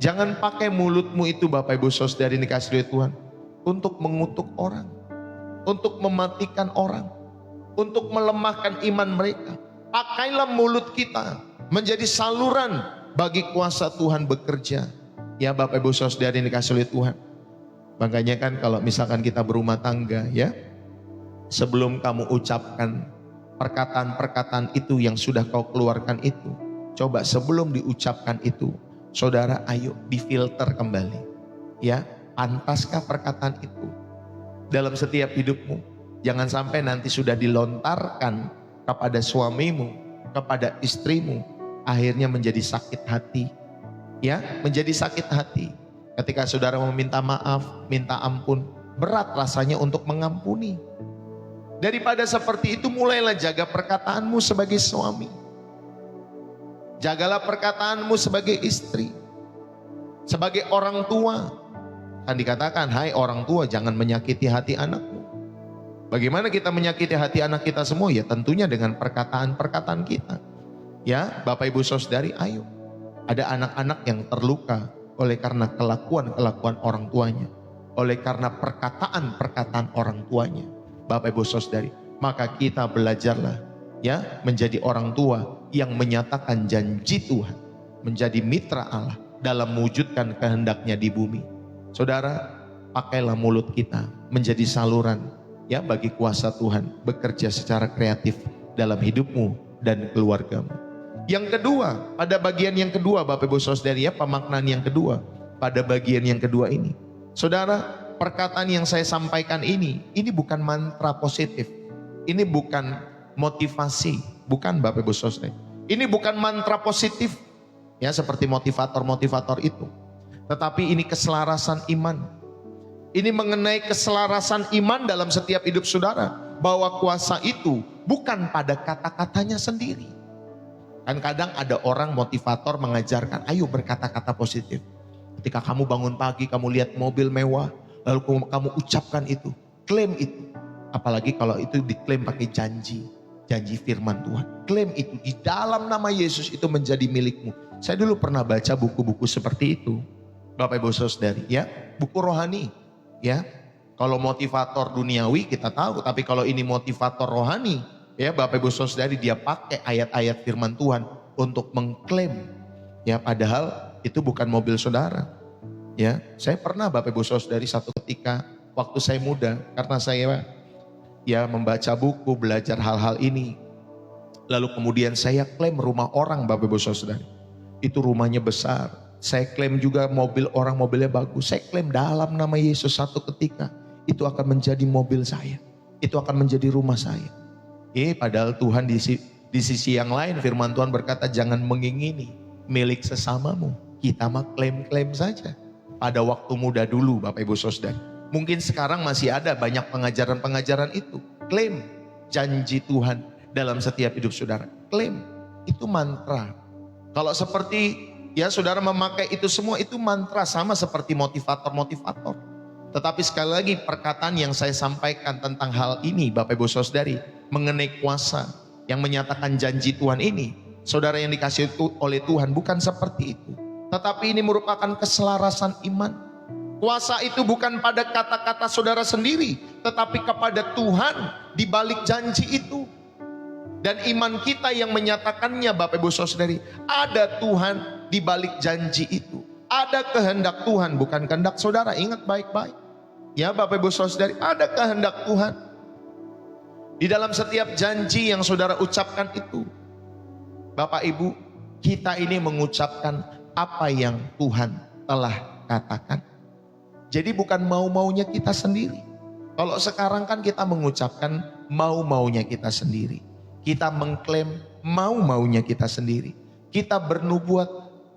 jangan pakai mulutmu itu Bapak Ibu Saudari dikasihi Tuhan untuk mengutuk orang, untuk mematikan orang, untuk melemahkan iman mereka. Pakailah mulut kita menjadi saluran bagi kuasa Tuhan bekerja. Ya Bapak Ibu Saudari dikasihi Tuhan. Makanya kan kalau misalkan kita berumah tangga ya, sebelum kamu ucapkan perkataan-perkataan itu yang sudah kau keluarkan itu, coba sebelum diucapkan itu, saudara ayo difilter kembali. Ya, pantaskah perkataan itu dalam setiap hidupmu? Jangan sampai nanti sudah dilontarkan kepada suamimu, kepada istrimu, akhirnya menjadi sakit hati. Ya, menjadi sakit hati. Ketika saudara meminta maaf, minta ampun, berat rasanya untuk mengampuni. Daripada seperti itu, mulailah jaga perkataanmu sebagai suami. Jagalah perkataanmu sebagai istri, sebagai orang tua. Kan dikatakan, hai orang tua, jangan menyakiti hati anakmu. Bagaimana kita menyakiti hati anak kita semua? Ya tentunya dengan perkataan-perkataan kita. Ya Bapak Ibu Saudari, ayo. Ada anak-anak yang terluka oleh karena kelakuan-kelakuan orang tuanya, oleh karena perkataan-perkataan orang tuanya. Bapak Ibu Saudari, maka kita belajarlah ya menjadi orang tua yang menyatakan janji Tuhan, menjadi mitra Allah dalam mewujudkan kehendaknya di bumi. Saudara, pakailah mulut kita menjadi saluran ya bagi kuasa Tuhan bekerja secara kreatif dalam hidupmu dan keluargamu. Yang kedua, pada bagian yang kedua Bapak Ibu Saudari ya, pemaknaan yang kedua pada bagian yang kedua ini. Saudara, perkataan yang saya sampaikan ini bukan mantra positif. Ini bukan motivasi, bukan Bapak Ibu Saudara. Ini bukan mantra positif ya seperti motivator-motivator itu. Tetapi ini keselarasan iman. Ini mengenai keselarasan iman dalam setiap hidup saudara, bahwa kuasa itu bukan pada kata-katanya sendiri. Kan kadang ada orang motivator mengajarkan, ayo berkata-kata positif. Ketika kamu bangun pagi, kamu lihat mobil mewah, lalu kamu ucapkan itu, klaim itu. Apalagi kalau itu diklaim pakai janji firman Tuhan. Klaim itu di dalam nama Yesus itu menjadi milikmu. Saya dulu pernah baca buku-buku seperti itu, Bapak Ibu Saudari ya, buku rohani ya. Kalau motivator duniawi kita tahu, tapi kalau ini motivator rohani ya Bapak Ibu Saudari, dia pakai ayat-ayat firman Tuhan untuk mengklaim ya, padahal itu bukan mobil saudara. Ya, saya pernah Bapak Ibu Saudari satu ketika waktu saya muda, karena saya ya membaca buku, belajar hal-hal ini. Lalu kemudian saya klaim rumah orang Bapak Ibu Saudari. Itu rumahnya besar. Saya klaim juga mobil orang, mobilnya bagus. Saya klaim dalam nama Yesus satu ketika itu akan menjadi mobil saya. Itu akan menjadi rumah saya. Padahal Tuhan di sisi yang lain firman Tuhan berkata, jangan mengingini milik sesamamu. Kita mah klaim-klaim saja. Pada waktu muda dulu Bapak Ibu Saudari. Mungkin sekarang masih ada banyak pengajaran-pengajaran itu. Klaim janji Tuhan dalam setiap hidup saudara. Klaim, itu mantra. Kalau seperti ya saudara memakai itu semua, itu mantra, sama seperti motivator-motivator. Tetapi sekali lagi perkataan yang saya sampaikan tentang hal ini Bapak Ibu Saudari, mengenai kuasa yang menyatakan janji Tuhan ini, saudara yang dikasih oleh Tuhan, bukan seperti itu. Tetapi ini merupakan keselarasan iman. Kuasa itu bukan pada kata-kata saudara sendiri, tetapi kepada Tuhan di balik janji itu. Dan iman kita yang menyatakannya Bapak Ibu Saudari, ada Tuhan di balik janji itu. Ada kehendak Tuhan, bukan kehendak saudara. Ingat baik-baik. Ya Bapak Ibu Saudari, ada kehendak Tuhan. Di dalam setiap janji yang saudara ucapkan itu. Bapak Ibu, kita ini mengucapkan apa yang Tuhan telah katakan. Jadi bukan mau-maunya kita sendiri. Kalau sekarang kan kita mengucapkan mau-maunya kita sendiri. Kita mengklaim mau-maunya kita sendiri. Kita bernubuat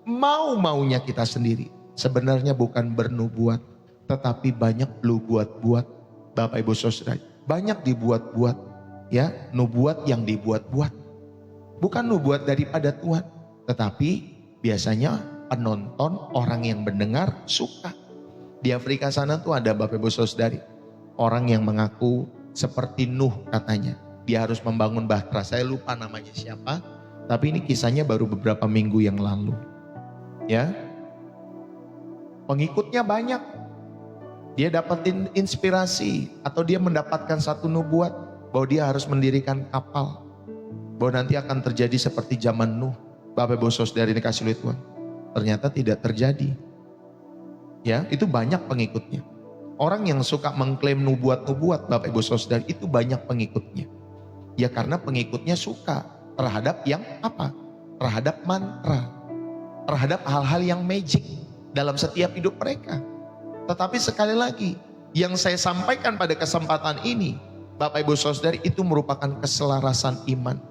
mau-maunya kita sendiri. Sebenarnya bukan bernubuat, tetapi banyak lu buat-buat Bapak Ibu Saudara. Banyak dibuat-buat, ya, nubuat yang dibuat-buat. Bukan nubuat daripada Tuhan, tetapi biasanya penonton, orang yang mendengar suka. Di Afrika sana tuh ada Bapak Ibu Saudari, orang yang mengaku seperti Nuh katanya. Dia harus membangun bahtera. Saya lupa namanya siapa, tapi ini kisahnya baru beberapa minggu yang lalu. Ya, pengikutnya banyak. Dia dapatin inspirasi atau dia mendapatkan satu nubuat bahwa dia harus mendirikan kapal. Bahwa nanti akan terjadi seperti zaman Nuh. Bapak Ibu Saudari dikasih oleh Tuhan. Ternyata tidak terjadi. Ya, itu banyak pengikutnya. Orang yang suka mengklaim nubuat-nubuat Bapak Ibu Saudari itu banyak pengikutnya. Ya karena pengikutnya suka terhadap yang apa? Terhadap mantra. Terhadap hal-hal yang magic dalam setiap hidup mereka. Tetapi sekali lagi, yang saya sampaikan pada kesempatan ini, Bapak Ibu Saudari, itu merupakan keselarasan iman.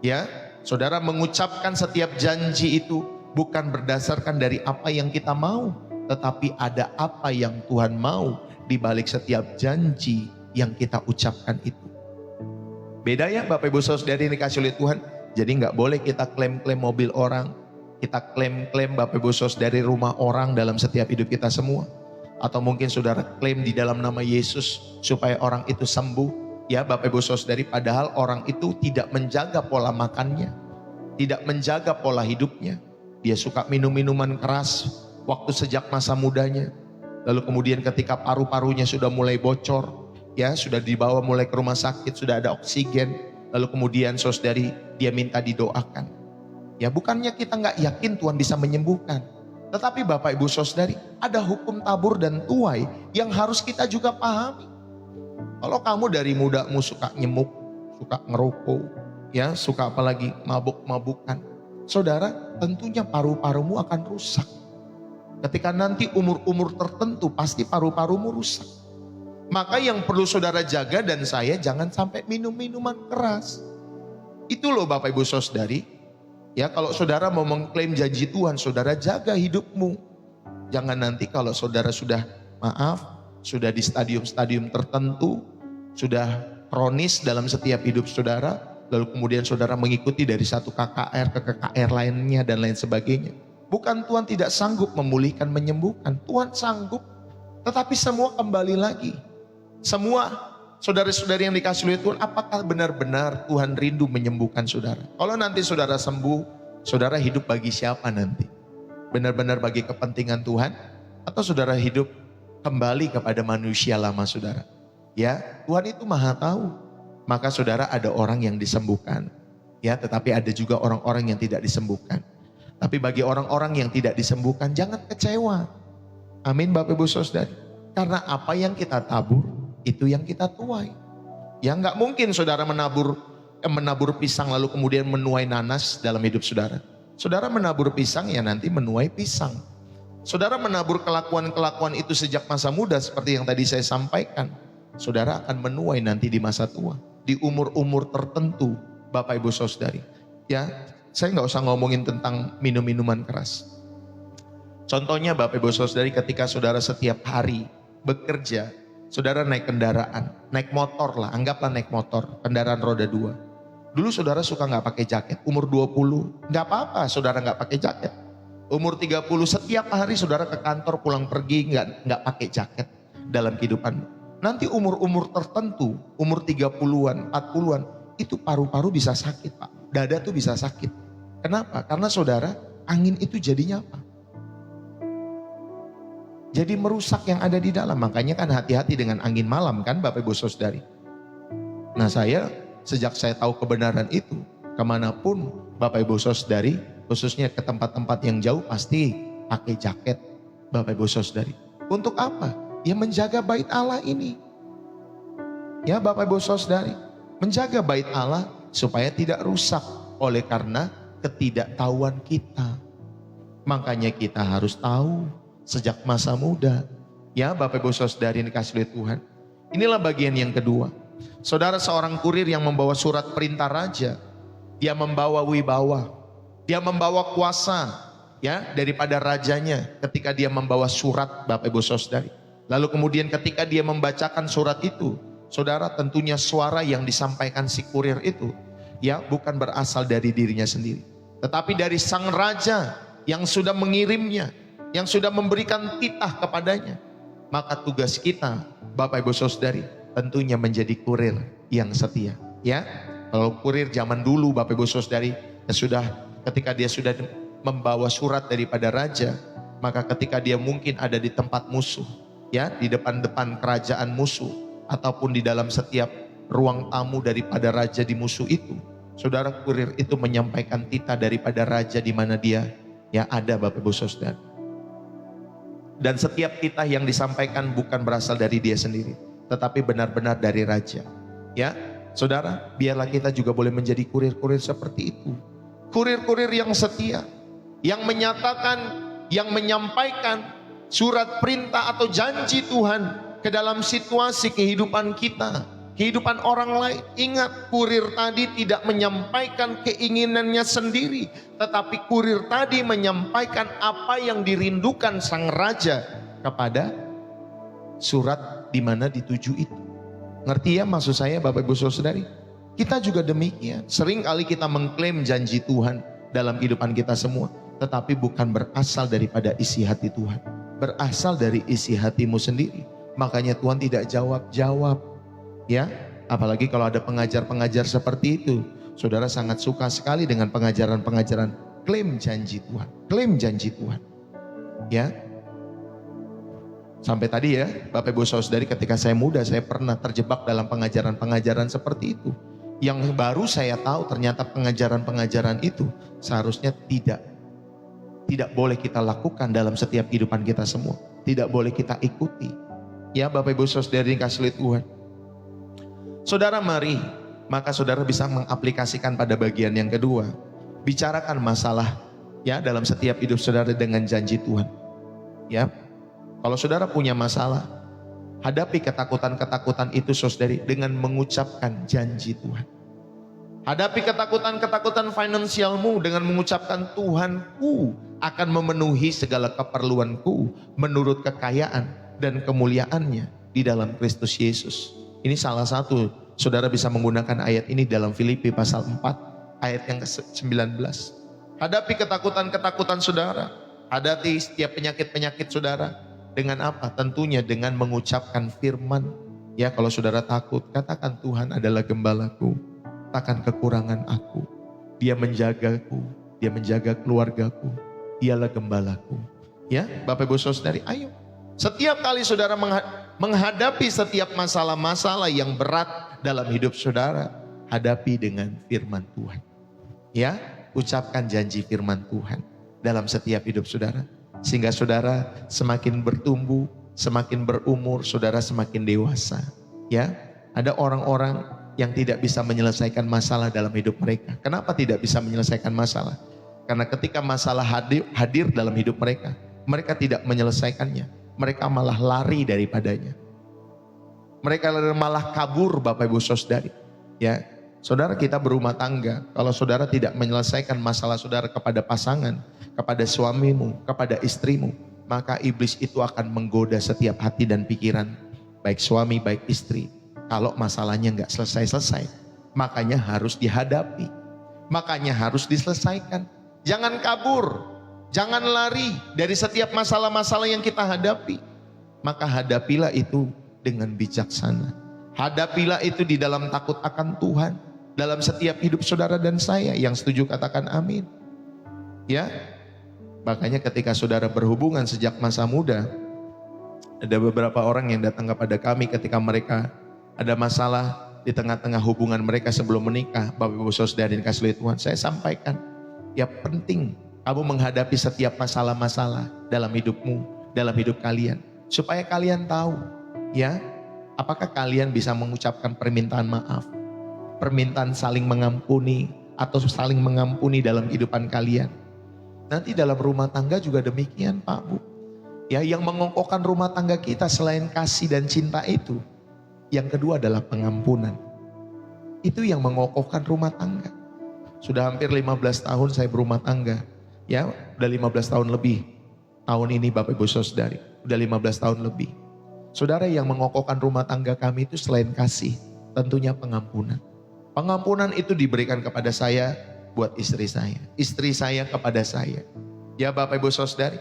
Ya, saudara mengucapkan setiap janji itu bukan berdasarkan dari apa yang kita mau, tetapi ada apa yang Tuhan mau di balik setiap janji yang kita ucapkan itu. Beda ya Bapak Ibu Saudari yang dikasih oleh Tuhan. Jadi nggak boleh kita klaim-klaim mobil orang, kita klaim-klaim Bapak Ibu Saudari rumah orang dalam setiap hidup kita semua. Atau mungkin saudara klaim di dalam nama Yesus supaya orang itu sembuh. Ya Bapak Ibu Saudari, padahal orang itu tidak menjaga pola makannya, tidak menjaga pola hidupnya. Dia suka minum minuman keras waktu sejak masa mudanya. Lalu kemudian ketika paru-parunya sudah mulai bocor, ya sudah dibawa mulai ke rumah sakit, sudah ada oksigen. Lalu kemudian saudari dia minta didoakan. Ya bukannya kita nggak yakin Tuhan bisa menyembuhkan. Tetapi Bapak Ibu Saudari, ada hukum tabur dan tuai yang harus kita juga pahami. Kalau kamu dari mudamu suka nyemuk, suka ngerokok, ya suka apalagi mabuk-mabukan, saudara tentunya paru-parumu akan rusak. Ketika nanti umur-umur tertentu pasti paru-parumu rusak. Maka yang perlu saudara jaga dan saya, jangan sampai minum minuman keras. Itu loh Bapak Ibu Saudari. Ya kalau saudara mau mengklaim janji Tuhan, saudara jaga hidupmu. Jangan nanti kalau saudara sudah sudah di stadium-stadium tertentu, sudah kronis dalam setiap hidup saudara, lalu kemudian saudara mengikuti dari satu KKR ke KKR lainnya dan lain sebagainya. Bukan Tuhan tidak sanggup memulihkan, menyembuhkan. Tuhan sanggup, tetapi semua kembali lagi. Semua saudara-saudari yang dikasih oleh Tuhan, apakah benar-benar Tuhan rindu menyembuhkan saudara? Kalau nanti saudara sembuh, saudara hidup bagi siapa nanti? Benar-benar bagi kepentingan Tuhan? Atau saudara hidup kembali kepada manusia lama saudara? Ya, Tuhan itu maha tahu. Maka saudara ada orang yang disembuhkan. Ya, tetapi ada juga orang-orang yang tidak disembuhkan. Tapi bagi orang-orang yang tidak disembuhkan, jangan kecewa. Amin Bapak Ibu Saudari. Karena apa yang kita tabur, itu yang kita tuai. Ya nggak mungkin saudara menabur pisang lalu kemudian menuai nanas dalam hidup saudara. Saudara menabur pisang ya nanti menuai pisang. Saudara menabur kelakuan-kelakuan itu sejak masa muda seperti yang tadi saya sampaikan. Saudara akan menuai nanti di masa tua. Di umur-umur tertentu Bapak Ibu Saudari. Ya saya nggak usah ngomongin tentang minum-minuman keras. Contohnya Bapak Ibu Saudari, ketika saudara setiap hari bekerja, saudara naik kendaraan, naik motor lah, anggaplah naik motor, kendaraan roda 2. Dulu saudara suka nggak pakai jaket, umur 20, nggak apa-apa saudara nggak pakai jaket. Umur 30 setiap hari saudara ke kantor pulang pergi nggak pakai jaket. dalam kehidupan. Nanti umur-umur tertentu, umur 30-an, 40-an, itu paru-paru bisa sakit Pak. Dada tuh bisa sakit. Kenapa? Karena saudara, angin itu jadinya apa? Jadi merusak yang ada di dalam. Makanya kan hati-hati dengan angin malam kan Bapak Ibu Saudari. Nah sejak saya tahu kebenaran itu, kemanapun Bapak Ibu Saudari, khususnya ke tempat-tempat yang jauh pasti pakai jaket Bapak Ibu Saudari. Untuk apa? Ya menjaga bait Allah ini. Ya Bapak Ibu Saudari, menjaga bait Allah supaya tidak rusak oleh karena ketidaktahuan kita. Makanya kita harus tahu sejak masa muda. Ya Bapak Ibu Saudari dikasih oleh Tuhan. Inilah bagian yang kedua. Saudara seorang kurir yang membawa surat perintah raja. Dia membawa wibawa. Dia membawa kuasa ya daripada rajanya ketika dia membawa surat Bapak Ibu Saudari. Lalu kemudian ketika dia membacakan surat itu, saudara tentunya suara yang disampaikan si kurir itu ya bukan berasal dari dirinya sendiri. Tetapi dari sang raja yang sudah mengirimnya, yang sudah memberikan titah kepadanya. Maka tugas kita Bapak Ibu Saudari tentunya menjadi kurir yang setia. Ya, kalau kurir zaman dulu Bapak Ibu Saudari ketika dia sudah membawa surat daripada raja, maka ketika dia mungkin ada di tempat musuh, ya di depan-depan kerajaan musuh, ataupun di dalam setiap ruang tamu daripada raja di musuh itu, saudara kurir itu menyampaikan titah daripada raja di mana dia ya ada Bapak Ibu Saudara. Dan setiap titah yang disampaikan bukan berasal dari dia sendiri, tetapi benar-benar dari raja. Ya, saudara, biarlah kita juga boleh menjadi kurir-kurir seperti itu. Kurir-kurir yang setia, yang menyatakan, yang menyampaikan surat perintah atau janji Tuhan ke dalam situasi kehidupan kita, kehidupan orang lain. Ingat, kurir tadi tidak menyampaikan keinginannya sendiri, tetapi kurir tadi menyampaikan apa yang dirindukan sang raja kepada surat di mana dituju itu. Ngerti ya maksud saya Bapak Ibu Saudari? Kita juga demikian. Sering kali kita mengklaim janji Tuhan dalam kehidupan kita semua, tetapi bukan berasal daripada isi hati Tuhan, berasal dari isi hatimu sendiri. Makanya Tuhan tidak jawab-jawab. Ya, apalagi kalau ada pengajar-pengajar seperti itu. Saudara sangat suka sekali dengan pengajaran-pengajaran klaim janji Tuhan, klaim janji Tuhan. Ya, sampai tadi ya Bapak Ibu Saudari, ketika saya muda saya pernah terjebak dalam pengajaran-pengajaran seperti itu. Yang baru saya tahu ternyata pengajaran-pengajaran itu seharusnya tidak boleh kita lakukan dalam setiap kehidupan kita semua. Tidak boleh kita ikuti. Ya Bapak Ibu Saudari dikasih oleh Tuhan. Saudara mari, maka saudara bisa mengaplikasikan pada bagian yang kedua. Bicarakan masalah ya dalam setiap hidup saudara dengan janji Tuhan. Ya, kalau saudara punya masalah, hadapi ketakutan-ketakutan itu saudari dengan mengucapkan janji Tuhan. Hadapi ketakutan-ketakutan finansialmu dengan mengucapkan, Tuhanku akan memenuhi segala keperluanku menurut kekayaan dan kemuliaannya di dalam Kristus Yesus. Ini salah satu saudara bisa menggunakan ayat ini dalam Filipi pasal 4 ayat yang ke-19. Hadapi ketakutan-ketakutan saudara, hadapi setiap penyakit-penyakit saudara dengan apa? Tentunya dengan mengucapkan firman. Ya, kalau saudara takut, katakan Tuhan adalah gembalaku, takkan kekurangan aku. Dia menjagaku, dia menjaga keluargaku, dialah gembalaku. Ya, Bapak Ibu Saudari, ayo. Setiap kali saudara menghadapi setiap masalah-masalah yang berat dalam hidup saudara, hadapi dengan firman Tuhan. Ya, ucapkan janji firman Tuhan dalam setiap hidup saudara. Sehingga saudara semakin bertumbuh, semakin berumur, saudara semakin dewasa. Ya, ada orang-orang yang tidak bisa menyelesaikan masalah dalam hidup mereka. Kenapa tidak bisa menyelesaikan masalah? Karena ketika masalah hadir dalam hidup mereka, mereka tidak menyelesaikannya. Mereka malah lari daripadanya. Mereka malah kabur Bapak Ibu Saudari. Ya, saudara kita berumah tangga, kalau saudara tidak menyelesaikan masalah saudara kepada pasangan, kepada suamimu, kepada istrimu, maka iblis itu akan menggoda setiap hati dan pikiran, baik suami, baik istri. Kalau masalahnya nggak selesai-selesai, makanya harus dihadapi, makanya harus diselesaikan. Jangan kabur, jangan lari dari setiap masalah-masalah yang kita hadapi. maka hadapilah itu dengan bijaksana. Hadapilah itu di dalam takut akan Tuhan dalam setiap hidup saudara dan saya. Yang setuju katakan amin. Ya, makanya ketika saudara berhubungan sejak masa muda, ada beberapa orang yang datang kepada kami ketika mereka ada masalah di tengah-tengah hubungan mereka sebelum menikah. Bapak Ibu Saudara yang dikasihi oleh Tuhan, saya sampaikan, ya penting kamu menghadapi setiap masalah-masalah dalam hidupmu, dalam hidup kalian, supaya kalian tahu, ya, apakah kalian bisa mengucapkan permintaan maaf, permintaan saling mengampuni, atau saling mengampuni dalam kehidupan kalian. Nanti dalam rumah tangga juga demikian, Pak Bu. Ya, yang mengokohkan rumah tangga kita selain kasih dan cinta itu, yang kedua adalah pengampunan. Itu yang mengokohkan rumah tangga. Sudah hampir 15 tahun saya berumah tangga. Ya, udah 15 tahun lebih. Tahun ini Bapak Ibu Saudari, udah 15 tahun lebih. Saudara, yang mengokohkan rumah tangga kami itu selain kasih, tentunya pengampunan. Pengampunan itu diberikan kepada saya buat istri saya kepada saya. Ya Bapak Ibu Saudari.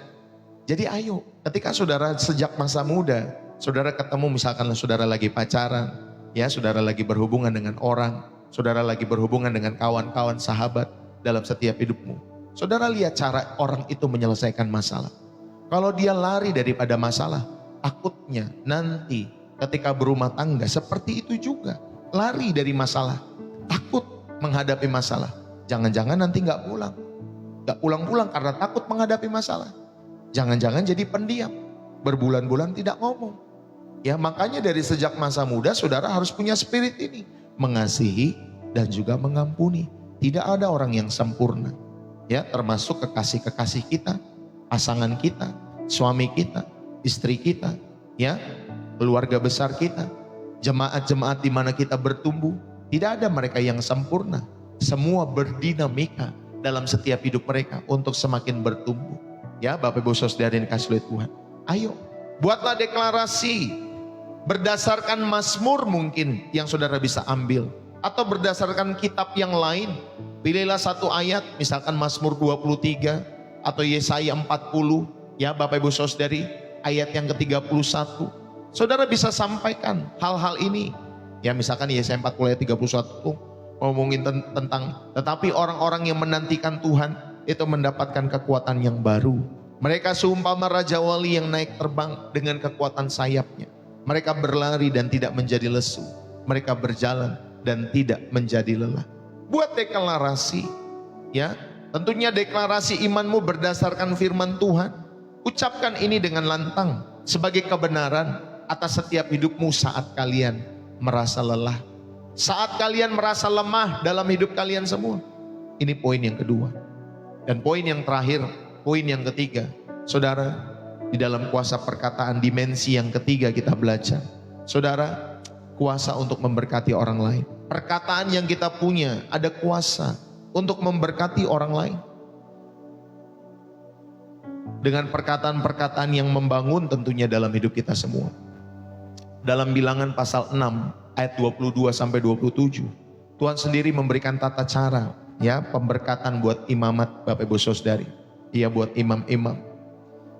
Jadi ayo, ketika saudara sejak masa muda, saudara ketemu misalkan saudara lagi pacaran, ya saudara lagi berhubungan dengan orang, saudara lagi berhubungan dengan kawan-kawan sahabat dalam setiap hidupmu. Saudara lihat cara orang itu menyelesaikan masalah. Kalau dia lari daripada masalah, takutnya nanti ketika berumah tangga seperti itu juga. Lari dari masalah, takut menghadapi masalah. Jangan-jangan nanti gak pulang karena takut menghadapi masalah. Jangan-jangan jadi pendiam, berbulan-bulan tidak ngomong. Ya, makanya dari sejak masa muda saudara harus punya spirit ini, mengasihi dan juga mengampuni. Tidak ada orang yang sempurna. Ya, termasuk kekasih-kekasih kita, pasangan kita, suami kita, istri kita, ya, keluarga besar kita, jemaat-jemaat di mana kita bertumbuh. Tidak ada mereka yang sempurna. Semua berdinamika dalam setiap hidup mereka untuk semakin bertumbuh. Ya, Bapak Ibu Saudara yang dikasihi oleh Tuhan. Ayo, buatlah deklarasi berdasarkan Mazmur mungkin yang saudara bisa ambil, atau berdasarkan kitab yang lain. Pilihlah satu ayat, misalkan Mazmur 23 atau Yesaya 40, ya Bapak Ibu Saudari, ayat yang ke-31. Saudara bisa sampaikan hal-hal ini. Ya, misalkan Yesaya 40 ayat 31 ngomongin tentang tetapi orang-orang yang menantikan Tuhan itu mendapatkan kekuatan yang baru. Mereka seumpama raja wali yang naik terbang dengan kekuatan sayapnya. Mereka berlari dan tidak menjadi lesu. Mereka berjalan dan tidak menjadi lelah. Buat deklarasi, ya. Tentunya deklarasi imanmu berdasarkan firman Tuhan. Ucapkan ini dengan lantang sebagai kebenaran atas setiap hidupmu saat kalian merasa lelah, saat kalian merasa lemah dalam hidup kalian semua. Ini poin yang kedua. Dan poin yang terakhir, poin yang ketiga, saudara, di dalam kuasa perkataan dimensi yang ketiga kita belajar. Saudara, kuasa untuk memberkati orang lain. Perkataan yang kita punya ada kuasa untuk memberkati orang lain. Dengan perkataan-perkataan yang membangun tentunya dalam hidup kita semua. Dalam Bilangan pasal 6 ayat 22 sampai 27, Tuhan sendiri memberikan tata cara, ya, pemberkatan buat imamat Bapak Ibu Saudari. Iya, buat imam-imam.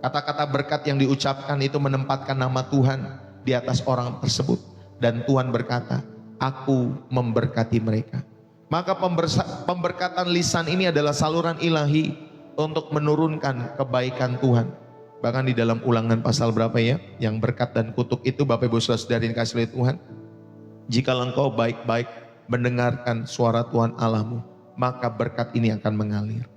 Kata-kata berkat yang diucapkan itu menempatkan nama Tuhan di atas orang tersebut. Dan Tuhan berkata, aku memberkati mereka. Maka pemberkatan lisan ini adalah saluran ilahi untuk menurunkan kebaikan Tuhan. Bahkan di dalam Ulangan pasal berapa ya, yang berkat dan kutuk itu Bapak Ibu Saudara yang dikasihi oleh Tuhan. Jika engkau baik-baik mendengarkan suara Tuhan Allahmu, maka berkat ini akan mengalir.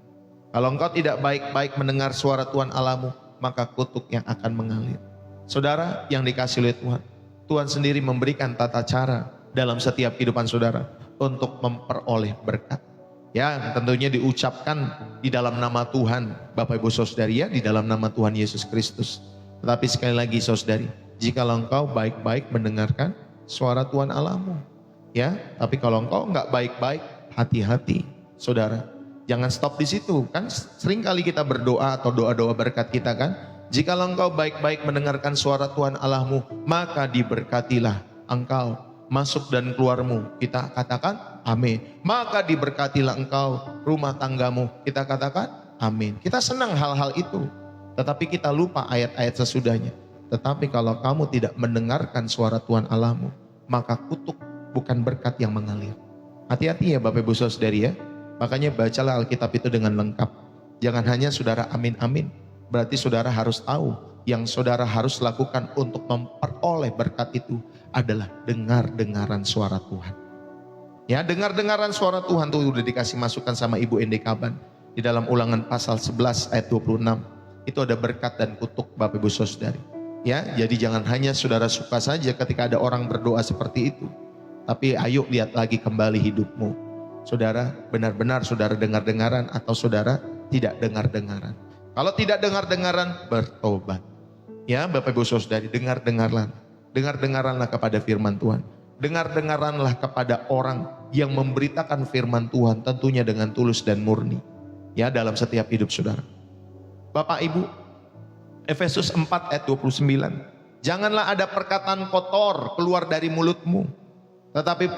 Kalau engkau tidak baik-baik mendengar suara Tuhan Allahmu, maka kutuk yang akan mengalir. Saudara yang dikasihi oleh Tuhan, Tuhan sendiri memberikan tata cara dalam setiap kehidupan saudara untuk memperoleh berkat. Ya, tentunya diucapkan di dalam nama Tuhan, Bapak Ibu Saudari, ya, di dalam nama Tuhan Yesus Kristus. Tetapi sekali lagi saudari, jika engkau baik-baik mendengarkan suara Tuhan Allahmu, ya, tapi kalau engkau enggak baik-baik, hati-hati, saudara. Jangan stop di situ, kan sering kali kita berdoa atau doa-doa berkat kita kan. Jika engkau baik-baik mendengarkan suara Tuhan Allahmu, maka diberkatilah engkau masuk dan keluarmu. Kita katakan amin. Maka diberkatilah engkau rumah tanggamu. Kita katakan amin. Kita senang hal-hal itu. Tetapi kita lupa ayat-ayat sesudahnya. Tetapi kalau kamu tidak mendengarkan suara Tuhan Allahmu, maka kutuk bukan berkat yang mengalir. Hati-hati ya Bapak Ibu Saudari ya. Makanya bacalah Alkitab itu dengan lengkap. Jangan hanya saudara amin amin. Berarti saudara harus tahu yang saudara harus lakukan untuk memperoleh berkat itu adalah dengar-dengaran suara Tuhan. Ya, dengar-dengaran suara Tuhan tuh udah dikasih masukan sama Ibu Ende Kaban di dalam Ulangan pasal 11 ayat 26. Itu ada berkat dan kutuk Bapak Ibu Saudari. Ya, jadi jangan hanya saudara suka saja ketika ada orang berdoa seperti itu. Tapi ayo lihat lagi kembali hidupmu. Saudara benar-benar saudara dengar-dengaran atau saudara tidak dengar-dengaran. Kalau tidak dengar-dengaran, bertobat. Ya Bapak Ibu Saudari, dengar-dengarlah. Dengar-dengaranlah kepada firman Tuhan. Dengar-dengaranlah kepada orang yang memberitakan firman Tuhan, tentunya dengan tulus dan murni. Ya, dalam setiap hidup saudara. Bapak Ibu, Efesus 4 ayat 29. Janganlah ada perkataan kotor keluar dari mulutmu, tetapi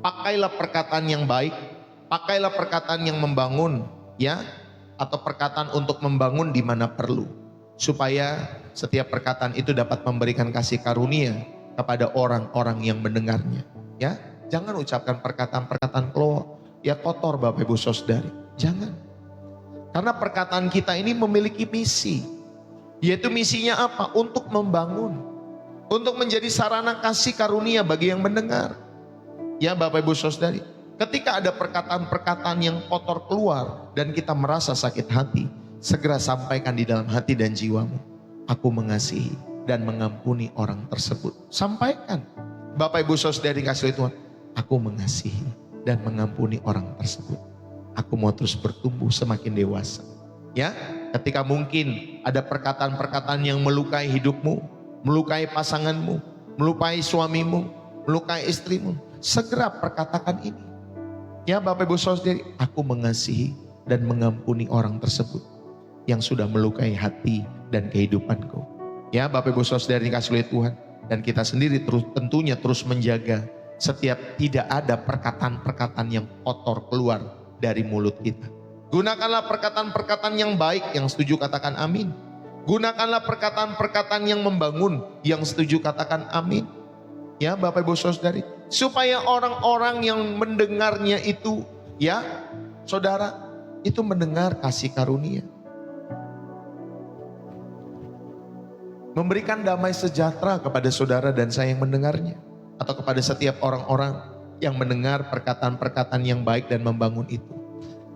pakailah perkataan yang baik, pakailah perkataan yang membangun, ya, atau perkataan untuk membangun di mana perlu, supaya setiap perkataan itu dapat memberikan kasih karunia kepada orang-orang yang mendengarnya. Ya, jangan ucapkan perkataan-perkataan kotor Bapak Ibu Saudari. Jangan. Karena perkataan kita ini memiliki misi, yaitu misinya apa? Untuk membangun, untuk menjadi sarana kasih karunia bagi yang mendengar. Ya Bapak Ibu Saudari, ketika ada perkataan-perkataan yang kotor keluar dan kita merasa sakit hati, segera sampaikan di dalam hati dan jiwamu, aku mengasihi dan mengampuni orang tersebut. Sampaikan, Bapak Ibu Saudari kasih Tuhan, aku mengasihi dan mengampuni orang tersebut. Aku mau terus bertumbuh semakin dewasa. Ya, ketika mungkin ada perkataan-perkataan yang melukai hidupmu, melukai pasanganmu, melukai suamimu, melukai istrimu, segera perkatakan ini. Ya Bapak Ibu Saudari, aku mengasihi dan mengampuni orang tersebut yang sudah melukai hati dan kehidupanku. Ya Bapak Ibu Saudari kasih oleh Tuhan, dan kita sendiri tentunya terus menjaga setiap tidak ada perkataan-perkataan yang kotor keluar dari mulut kita. Gunakanlah perkataan-perkataan yang baik, yang setuju katakan amin. Gunakanlah perkataan-perkataan yang membangun, yang setuju katakan amin. Ya Bapak Ibu Saudari, supaya orang-orang yang mendengarnya itu, ya saudara, itu mendengar kasih karunia. Memberikan damai sejahtera kepada saudara dan saya yang mendengarnya. Atau kepada setiap orang-orang yang mendengar perkataan-perkataan yang baik dan membangun itu.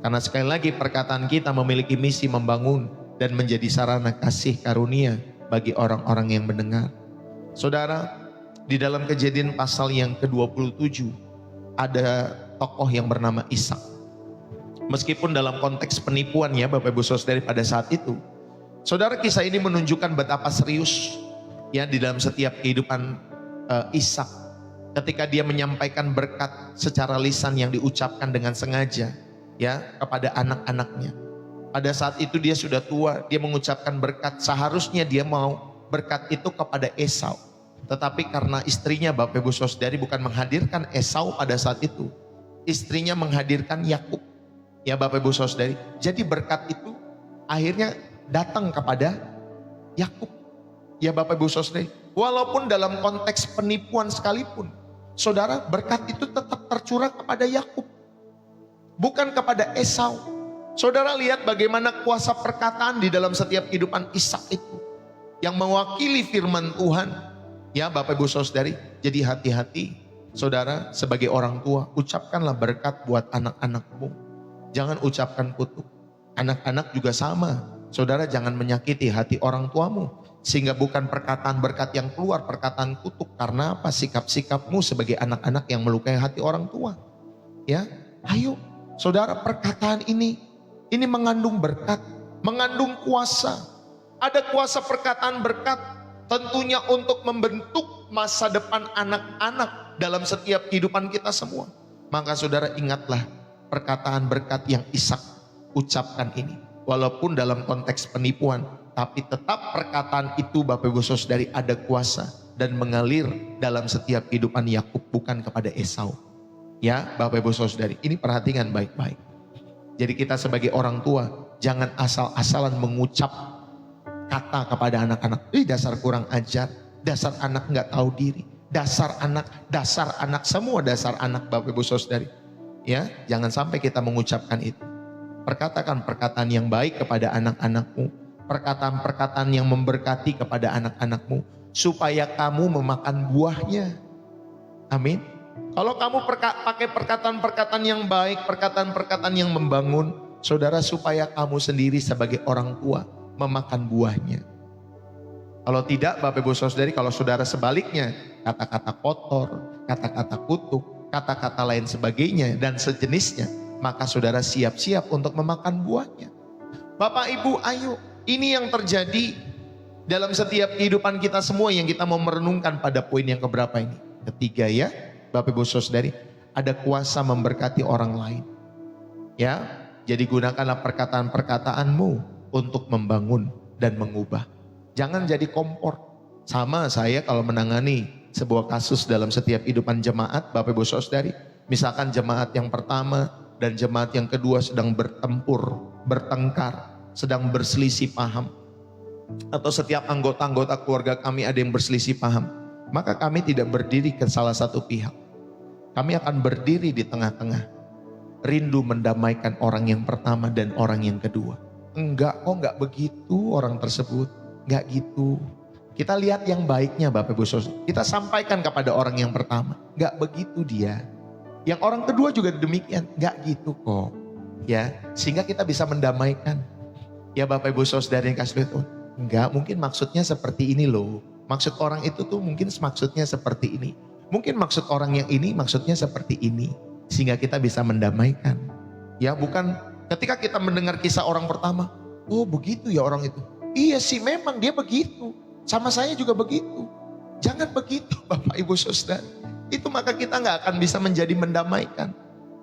Karena sekali lagi perkataan kita memiliki misi membangun dan menjadi sarana kasih karunia bagi orang-orang yang mendengar. Saudara, di dalam Kejadian pasal yang ke-27 ada tokoh yang bernama Ishak. Meskipun dalam konteks penipuan ya Bapak Ibu Saudari pada saat itu, saudara, kisah ini menunjukkan betapa serius ya di dalam setiap kehidupan Ishak ketika dia menyampaikan berkat secara lisan yang diucapkan dengan sengaja ya kepada anak-anaknya. Pada saat itu dia sudah tua, dia mengucapkan berkat, seharusnya dia mau berkat itu kepada Esau. Tetapi karena istrinya Bapak Ibu Saudari bukan menghadirkan Esau pada saat itu, istrinya menghadirkan Yakub. Ya Bapak Ibu Saudari, jadi berkat itu akhirnya datang kepada Yakub. Ya Bapak Ibu Saudari, walaupun dalam konteks penipuan sekalipun, saudara, berkat itu tetap tercurah kepada Yakub, bukan kepada Esau. Saudara lihat bagaimana kuasa perkataan di dalam setiap kehidupan Ishak itu yang mewakili firman Tuhan. Ya Bapak Ibu Saudari, jadi hati-hati saudara sebagai orang tua, ucapkanlah berkat buat anak-anakmu. Jangan ucapkan kutuk. Anak-anak juga sama. Saudara, jangan menyakiti hati orang tuamu sehingga bukan perkataan berkat yang keluar, perkataan kutuk. Karena apa? Sikap-sikapmu sebagai anak-anak yang melukai hati orang tua. Ya, ayo saudara, perkataan ini mengandung berkat, mengandung kuasa. Ada kuasa perkataan berkat tentunya untuk membentuk masa depan anak-anak dalam setiap kehidupan kita semua. Maka saudara, ingatlah perkataan berkat yang Ishak ucapkan ini. Walaupun dalam konteks penipuan, tapi tetap perkataan itu Bapak Ibu Saudari ada kuasa dan mengalir dalam setiap kehidupan Yakub, bukan kepada Esau. Ya Bapak Ibu Saudari, ini perhatikan baik-baik. Jadi kita sebagai orang tua jangan asal-asalan mengucap kata kepada anak-anak, dasar kurang ajar, dasar anak nggak tahu diri, dasar anak, semua dasar anak Bapak Ibu Saudari. Ya, jangan sampai kita mengucapkan itu. Perkatakan perkataan yang baik kepada anak-anakmu, perkataan-perkataan yang memberkati kepada anak-anakmu, supaya kamu memakan buahnya. Amin. Kalau kamu pakai perkataan-perkataan yang baik, perkataan-perkataan yang membangun, saudara, supaya kamu sendiri sebagai orang tua memakan buahnya. Kalau tidak, Bapak Ibu Saudari, kalau saudara sebaliknya, kata-kata kotor, kata-kata kutuk, kata-kata lain sebagainya dan sejenisnya, maka saudara siap-siap untuk memakan buahnya. Bapak Ibu, ayo, ini yang terjadi dalam setiap kehidupan kita semua yang kita mau merenungkan pada poin yang keberapa ini. Ketiga ya, Bapak Ibu Saudari, ada kuasa memberkati orang lain. Ya, jadi gunakanlah perkataan-perkataanmu untuk membangun dan mengubah. Jangan jadi kompor. Sama saya kalau menangani sebuah kasus dalam setiap kehidupan jemaat, Bapak Ibu Saudari, misalkan jemaat yang pertama dan jemaat yang kedua sedang bertempur, bertengkar, sedang berselisih paham, atau setiap anggota-anggota keluarga kami ada yang berselisih paham, maka kami tidak berdiri ke salah satu pihak. Kami akan berdiri di tengah-tengah, rindu mendamaikan orang yang pertama dan orang yang kedua. Enggak, kok enggak begitu orang tersebut, enggak gitu. Kita lihat yang baiknya Bapak Ibu Saudara. Kita sampaikan kepada orang yang pertama, enggak begitu dia. Yang orang kedua juga demikian, enggak gitu kok. Ya, sehingga kita bisa mendamaikan. Ya Bapak Ibu Saudara yang kasih Tuhan, enggak, mungkin maksudnya seperti ini loh. Maksud orang itu tuh mungkin maksudnya seperti ini. Mungkin maksud orang yang ini maksudnya seperti ini. Sehingga kita bisa mendamaikan. Ya, bukan ketika kita mendengar kisah orang pertama, oh begitu ya orang itu. Iya sih, memang dia begitu. Sama saya juga begitu. Jangan begitu Bapak Ibu Saudara. Itu maka kita nggak akan bisa menjadi mendamaikan.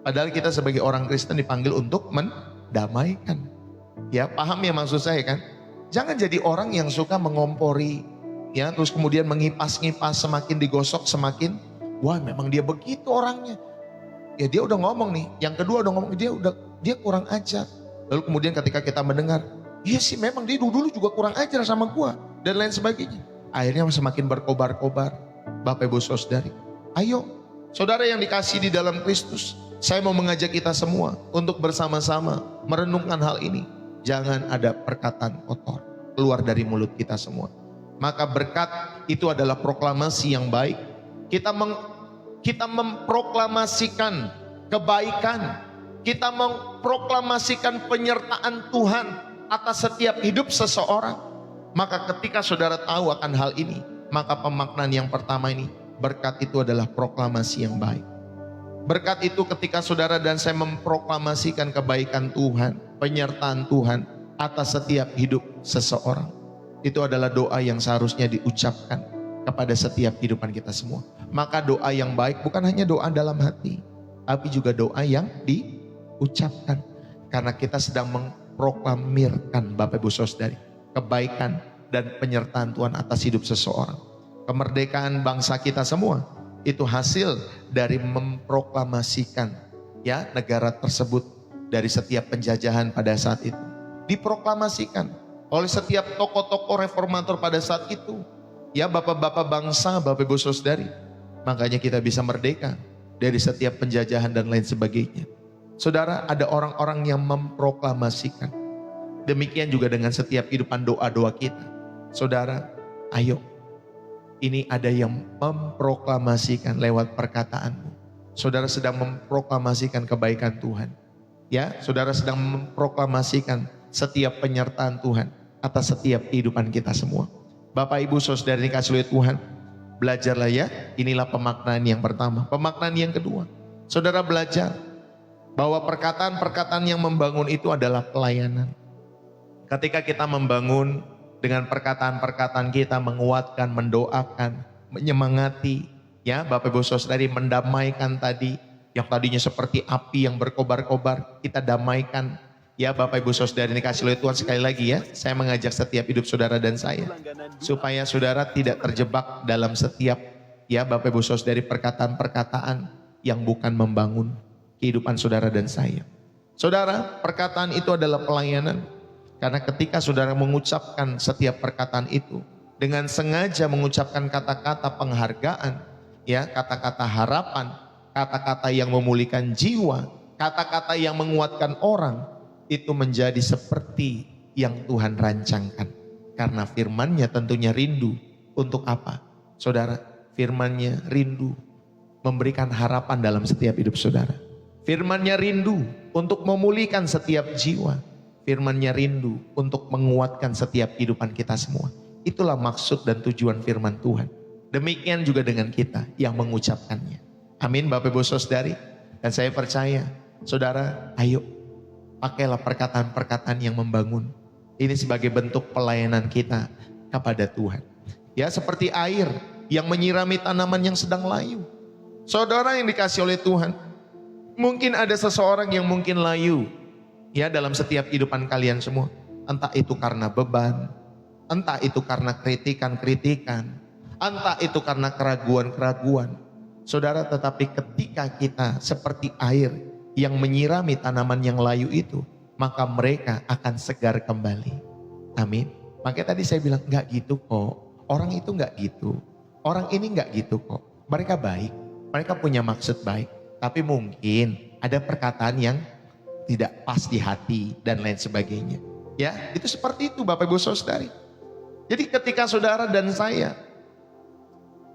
Padahal kita sebagai orang Kristen dipanggil untuk mendamaikan. Ya, paham ya maksud saya kan? Jangan jadi orang yang suka mengompori, ya, terus kemudian mengipas-ngipas, semakin digosok semakin, wah memang dia begitu orangnya. Ya dia udah ngomong nih, yang kedua udah ngomong, dia kurang ajar. Lalu kemudian ketika kita mendengar, iya sih memang dia dulu juga kurang ajar sama gua dan lain sebagainya. Akhirnya semakin berkobar-kobar. Bapak Ibu Saudari, ayo saudara yang dikasih di dalam Kristus, saya mau mengajak kita semua untuk bersama-sama merenungkan hal ini. Jangan ada perkataan kotor keluar dari mulut kita semua. Maka berkat itu adalah proklamasi yang baik. Kita memproklamasikan kebaikan. Kita memproklamasikan penyertaan Tuhan atas setiap hidup seseorang. Maka ketika saudara tahu akan hal ini, maka pemaknaan yang pertama ini, berkat itu adalah proklamasi yang baik. Berkat itu ketika saudara dan saya memproklamasikan kebaikan Tuhan, penyertaan Tuhan atas setiap hidup seseorang. Itu adalah doa yang seharusnya diucapkan kepada setiap kehidupan kita semua. Maka doa yang baik bukan hanya doa dalam hati, tapi juga doa yang diucapkan. Karena kita sedang memproklamirkan Bapak Ibu Saudari, kebaikan dan penyertaan Tuhan atas hidup seseorang. Kemerdekaan bangsa kita semua itu hasil dari memproklamasikan ya negara tersebut dari setiap penjajahan pada saat itu. Diproklamasikan oleh setiap tokoh-tokoh reformator pada saat itu. Ya bapak-bapak bangsa, Bapak Ibu Saudari. Makanya kita bisa merdeka dari setiap penjajahan dan lain sebagainya. Saudara, ada orang-orang yang memproklamasikan. Demikian juga dengan setiap kehidupan doa-doa kita. Saudara, ayo. Ini ada yang memproklamasikan lewat perkataanmu. Saudara sedang memproklamasikan kebaikan Tuhan. Ya, saudara sedang memproklamasikan setiap penyertaan Tuhan atas setiap kehidupan kita semua. Bapak Ibu Saudara dikasihi oleh Tuhan, belajarlah ya. Inilah pemaknaan yang pertama. Pemaknaan yang kedua, saudara belajar bahwa perkataan-perkataan yang membangun itu adalah pelayanan. Ketika kita membangun dengan perkataan-perkataan kita, menguatkan, mendoakan, menyemangati, ya Bapak Ibu Saudari, mendamaikan tadi, yang tadinya seperti api yang berkobar-kobar, kita damaikan. Ya Bapak Ibu Saudari dikasihi oleh Tuhan, sekali lagi ya, saya mengajak setiap hidup saudara dan saya, supaya saudara tidak terjebak dalam setiap, ya Bapak Ibu Saudari, perkataan-perkataan yang bukan membangun kehidupan saudara dan saya. Saudara, perkataan itu adalah pelayanan. Karena ketika saudara mengucapkan setiap perkataan itu, dengan sengaja mengucapkan kata-kata penghargaan, ya, kata-kata harapan, kata-kata yang memulihkan jiwa, kata-kata yang menguatkan orang, itu menjadi seperti yang Tuhan rancangkan. Karena firman-Nya tentunya rindu untuk apa? Saudara, firman-Nya rindu memberikan harapan dalam setiap hidup saudara. Firman-Nya rindu untuk memulihkan setiap jiwa. Firman-Nya rindu untuk menguatkan setiap kehidupan kita semua. Itulah maksud dan tujuan firman Tuhan. Demikian juga dengan kita yang mengucapkannya. Amin Bapak Ibu Saudari. Dan saya percaya, saudara, ayo pakailah perkataan-perkataan yang membangun. Ini sebagai bentuk pelayanan kita kepada Tuhan. Ya, seperti air yang menyirami tanaman yang sedang layu. Saudara yang dikasih oleh Tuhan, mungkin ada seseorang yang mungkin layu, ya, dalam setiap kehidupan kalian semua. Entah itu karena beban, entah itu karena kritikan-kritikan, entah itu karena keraguan-keraguan. Saudara, tetapi ketika kita seperti air yang menyirami tanaman yang layu itu, maka mereka akan segar kembali. Amin. Makanya tadi saya bilang, enggak gitu kok. Orang itu enggak gitu. Orang ini enggak gitu kok. Mereka baik. Mereka punya maksud baik. Tapi mungkin ada perkataan yang tidak pas di hati dan lain sebagainya. Ya, itu seperti itu Bapak Ibu Saudari. Jadi ketika saudara dan saya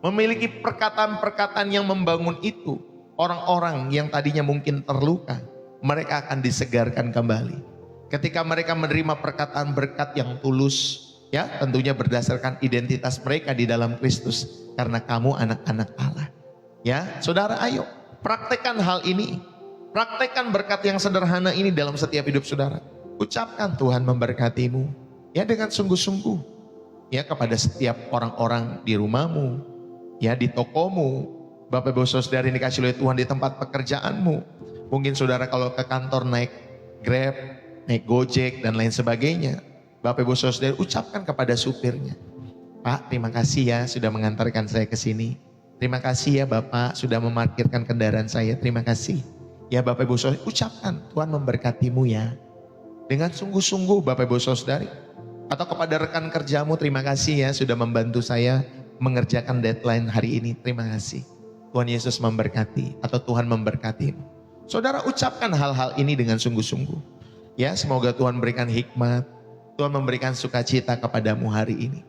memiliki perkataan-perkataan yang membangun itu, orang-orang yang tadinya mungkin terluka, mereka akan disegarkan kembali. Ketika mereka menerima perkataan berkat yang tulus, ya, tentunya berdasarkan identitas mereka di dalam Kristus, karena kamu anak-anak Allah. Ya, saudara, ayo praktekkan hal ini. Praktekkan berkat yang sederhana ini dalam setiap hidup saudara. Ucapkan Tuhan memberkatimu, ya, dengan sungguh-sungguh, ya, kepada setiap orang-orang di rumahmu, ya, di tokomu, Bapak Ibu Saudara yang dikasih oleh Tuhan, di tempat pekerjaanmu. Mungkin saudara kalau ke kantor naik Grab, naik Gojek dan lain sebagainya, Bapak Ibu Saudara ucapkan kepada supirnya, Pak, terima kasih ya sudah mengantarkan saya ke sini. Terima kasih ya Bapak sudah memarkirkan kendaraan saya. Terima kasih. Ya Bapak Ibu Saudara, ucapkan Tuhan memberkatimu ya. Dengan sungguh-sungguh Bapak Ibu Saudari. Atau kepada rekan kerjamu, terima kasih ya sudah membantu saya mengerjakan deadline hari ini. Terima kasih. Tuhan Yesus memberkati atau Tuhan memberkatimu. Saudara ucapkan hal-hal ini dengan sungguh-sungguh. Ya, semoga Tuhan berikan hikmat, Tuhan memberikan sukacita kepadamu hari ini.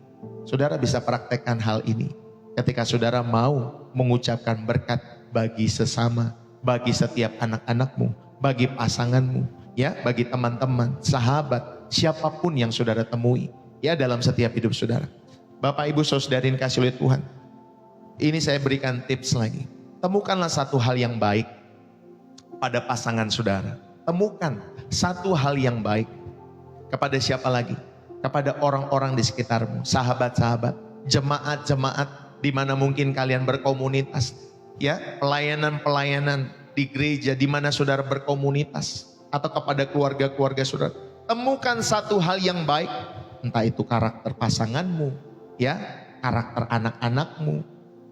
Saudara bisa praktekkan hal ini ketika saudara mau mengucapkan berkat bagi sesama, bagi setiap anak-anakmu, bagi pasanganmu, ya, bagi teman-teman, sahabat, siapapun yang saudara temui, ya, dalam setiap hidup saudara. Bapak Ibu Saudari yang kasih oleh Tuhan, ini saya berikan tips lagi. Temukanlah satu hal yang baik pada pasangan saudara. Temukan satu hal yang baik kepada siapa lagi? Kepada orang-orang di sekitarmu, sahabat-sahabat, jemaat-jemaat di mana mungkin kalian berkomunitas, ya, pelayanan-pelayanan di gereja di mana saudara berkomunitas, atau kepada keluarga-keluarga saudara. Temukan satu hal yang baik, entah itu karakter pasanganmu, ya, karakter anak-anakmu,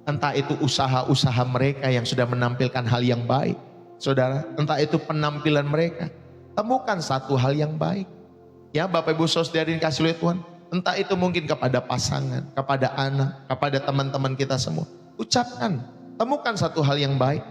entah itu usaha-usaha mereka yang sudah menampilkan hal yang baik, saudara, entah itu penampilan mereka. Temukan satu hal yang baik, ya Bapak Ibu Saudari yang kasih oleh Tuhan, entah itu mungkin kepada pasangan, kepada anak, kepada teman-teman kita semua. Ucapkan, temukan satu hal yang baik.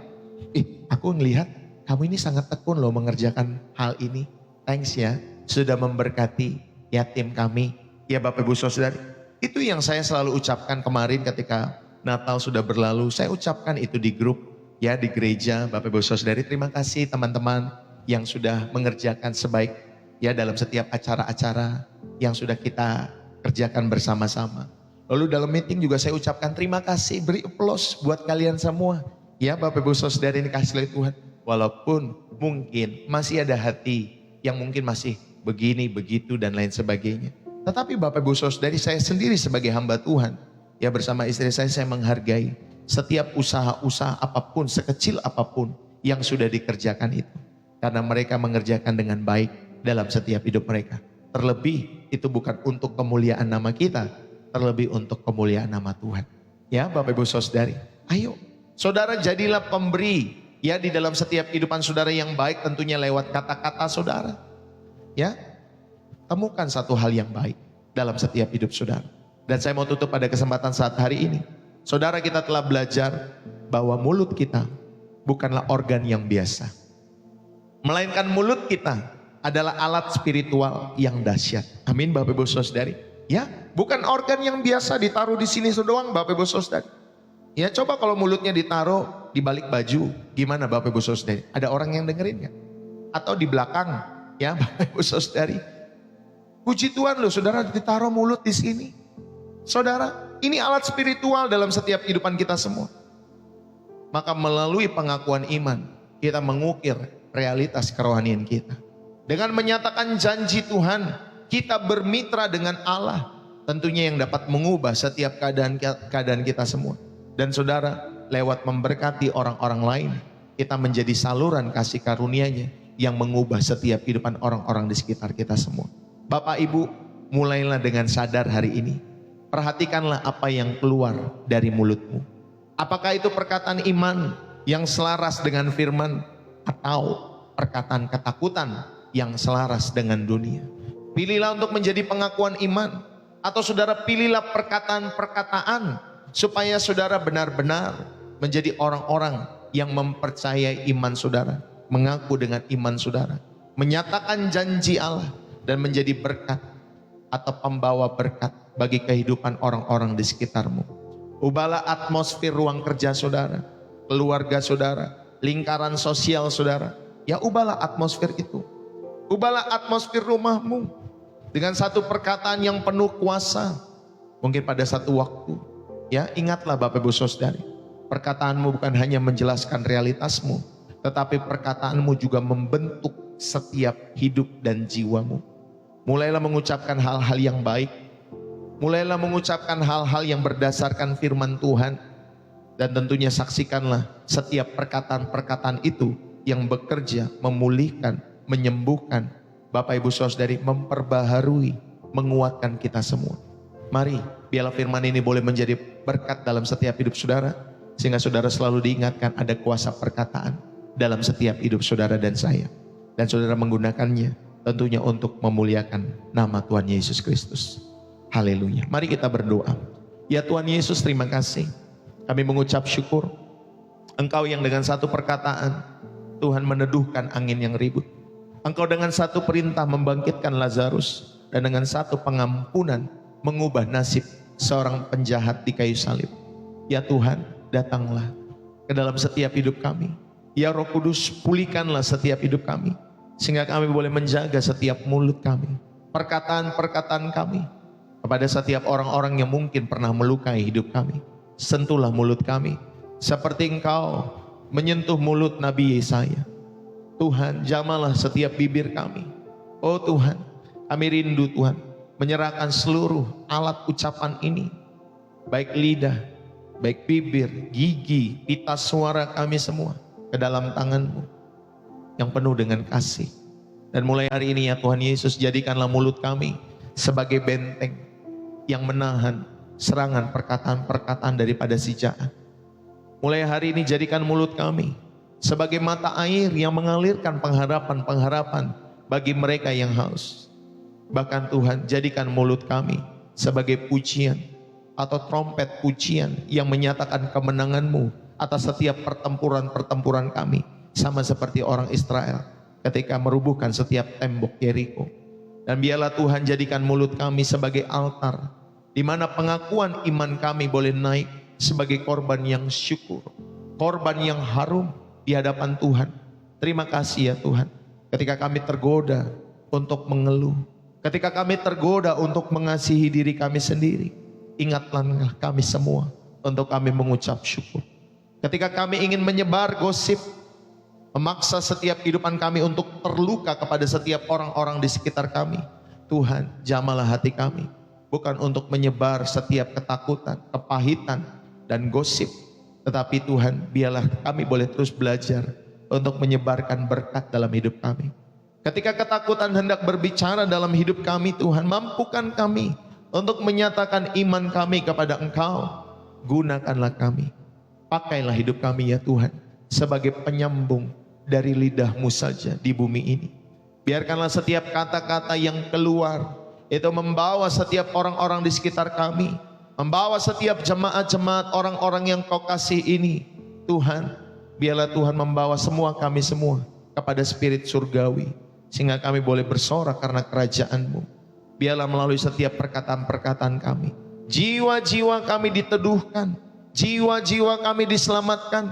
Aku ngelihat kamu ini sangat tekun loh mengerjakan hal ini. Thanks ya, sudah memberkati ya tim kami. Ya Bapak Ibu Saudari, itu yang saya selalu ucapkan kemarin ketika Natal sudah berlalu. Saya ucapkan itu di grup, ya, di gereja. Bapak Ibu Saudari, terima kasih teman-teman yang sudah mengerjakan sebaik, ya, dalam setiap acara-acara yang sudah kita kerjakan bersama-sama. Lalu dalam meeting juga saya ucapkan terima kasih, beri aplaus buat kalian semua. Ya Bapak Ibu Saudara yang dikasih oleh Tuhan. Walaupun mungkin masih ada hati yang mungkin masih begini, begitu dan lain sebagainya. Tetapi Bapak Ibu Saudari, saya sendiri sebagai hamba Tuhan, ya, bersama istri saya menghargai setiap usaha-usaha apapun, sekecil apapun yang sudah dikerjakan itu. Karena mereka mengerjakan dengan baik dalam setiap hidup mereka. Terlebih itu bukan untuk kemuliaan nama kita, terlebih untuk kemuliaan nama Tuhan. Ya Bapak Ibu Saudari, ayo saudara jadilah pemberi, ya, di dalam setiap kehidupan saudara yang baik, tentunya lewat kata-kata saudara. Ya, temukan satu hal yang baik dalam setiap hidup saudara. Dan saya mau tutup pada kesempatan saat hari ini. Saudara, kita telah belajar bahwa mulut kita bukanlah organ yang biasa, melainkan mulut kita adalah alat spiritual yang dahsyat. Amin Bapak Ibu Saudari. Ya, bukan organ yang biasa ditaruh di sini doang Bapak Ibu Saudari. Ya, coba kalau mulutnya ditaruh di balik baju, gimana Bapak Ibu Saudari? Ada orang yang dengerin nggak? Atau di belakang, ya Bapak Ibu Saudari. Puji Tuhan loh, saudara, ditaruh mulut di sini. Saudara, ini alat spiritual dalam setiap kehidupan kita semua. Maka melalui pengakuan iman, kita mengukir realitas kerohanian kita. Dengan menyatakan janji Tuhan, kita bermitra dengan Allah. Tentunya yang dapat mengubah setiap keadaan kita semua. Dan saudara, lewat memberkati orang-orang lain, kita menjadi saluran kasih karunia-Nya yang mengubah setiap kehidupan orang-orang di sekitar kita semua. Bapak Ibu, mulailah dengan sadar hari ini. Perhatikanlah apa yang keluar dari mulutmu. Apakah itu perkataan iman yang selaras dengan firman, atau perkataan ketakutan yang selaras dengan dunia? Pilihlah untuk menjadi pengakuan iman, atau saudara pilihlah perkataan-perkataan supaya saudara benar-benar menjadi orang-orang yang mempercayai iman saudara, mengaku dengan iman saudara, menyatakan janji Allah dan menjadi berkat atau pembawa berkat bagi kehidupan orang-orang di sekitarmu. Ubahlah atmosfer ruang kerja saudara, keluarga saudara, lingkaran sosial saudara. Ya, ubahlah atmosfer itu. Ubahlah atmosfer rumahmu dengan satu perkataan yang penuh kuasa. Mungkin pada satu waktu, ya ingatlah Bapak Ibu Saudari, perkataanmu bukan hanya menjelaskan realitasmu, tetapi perkataanmu juga membentuk setiap hidup dan jiwamu. Mulailah mengucapkan hal-hal yang baik. Mulailah mengucapkan hal-hal yang berdasarkan firman Tuhan. Dan tentunya saksikanlah setiap perkataan-perkataan itu yang bekerja, memulihkan, menyembuhkan. Bapak Ibu Saudari, memperbaharui, menguatkan kita semua. Mari, biarlah firman ini boleh menjadi berkat dalam setiap hidup saudara. Sehingga saudara selalu diingatkan ada kuasa perkataan dalam setiap hidup saudara dan saya. Dan saudara menggunakannya tentunya untuk memuliakan nama Tuhan Yesus Kristus. Haleluya. Mari kita berdoa. Ya Tuhan Yesus, terima kasih. Kami mengucap syukur. Engkau yang dengan satu perkataan Tuhan meneduhkan angin yang ribut. Engkau dengan satu perintah membangkitkan Lazarus. Dan dengan satu pengampunan mengubah nasib seorang penjahat di kayu salib. Ya Tuhan, datanglah ke dalam setiap hidup kami. Ya Roh Kudus, pulihkanlah setiap hidup kami. Sehingga kami boleh menjaga setiap mulut kami, perkataan-perkataan kami. Kepada setiap orang-orang yang mungkin pernah melukai hidup kami, sentuhlah mulut kami seperti Engkau menyentuh mulut Nabi Yesaya. Tuhan, jamalah setiap bibir kami. Oh Tuhan, kami rindu Tuhan menyerahkan seluruh alat ucapan ini, baik lidah, baik bibir, gigi, pita suara kami semua ke dalam tangan-Mu yang penuh dengan kasih. Dan mulai hari ini ya Tuhan Yesus, jadikanlah mulut kami sebagai benteng yang menahan serangan perkataan-perkataan daripada si jahat. Mulai hari ini jadikan mulut kami sebagai mata air yang mengalirkan pengharapan-pengharapan bagi mereka yang haus. Bahkan Tuhan, jadikan mulut kami sebagai pujian atau trompet pujian yang menyatakan kemenangan-Mu atas setiap pertempuran-pertempuran kami. Sama seperti orang Israel ketika merubuhkan setiap tembok Yeriko. Dan biarlah Tuhan jadikan mulut kami sebagai altar, di mana pengakuan iman kami boleh naik sebagai korban yang syukur, korban yang harum di hadapan Tuhan. Terima kasih ya Tuhan, ketika kami tergoda untuk mengeluh, ketika kami tergoda untuk mengasihi diri kami sendiri, ingatlah kami semua untuk kami mengucap syukur. Ketika kami ingin menyebar gosip, memaksa setiap kehidupan kami untuk terluka kepada setiap orang-orang di sekitar kami, Tuhan, jamalah hati kami, bukan untuk menyebar setiap ketakutan, kepahitan, dan gosip, tetapi Tuhan, biarlah kami boleh terus belajar untuk menyebarkan berkat dalam hidup kami. Ketika ketakutan hendak berbicara dalam hidup kami, Tuhan, mampukan kami untuk menyatakan iman kami kepada Engkau. Gunakanlah kami, pakailah hidup kami ya Tuhan sebagai penyambung dari lidah-Mu saja di bumi ini. Biarkanlah setiap kata-kata yang keluar itu membawa setiap orang-orang di sekitar kami, membawa setiap jemaat-jemaat orang-orang yang kau kasih ini. Tuhan, biarlah Tuhan membawa semua kami semua kepada spirit surgawi, sehingga kami boleh bersorak karena kerajaan-Mu. Biarlah melalui setiap perkataan-perkataan kami, jiwa-jiwa kami diteduhkan, jiwa-jiwa kami diselamatkan,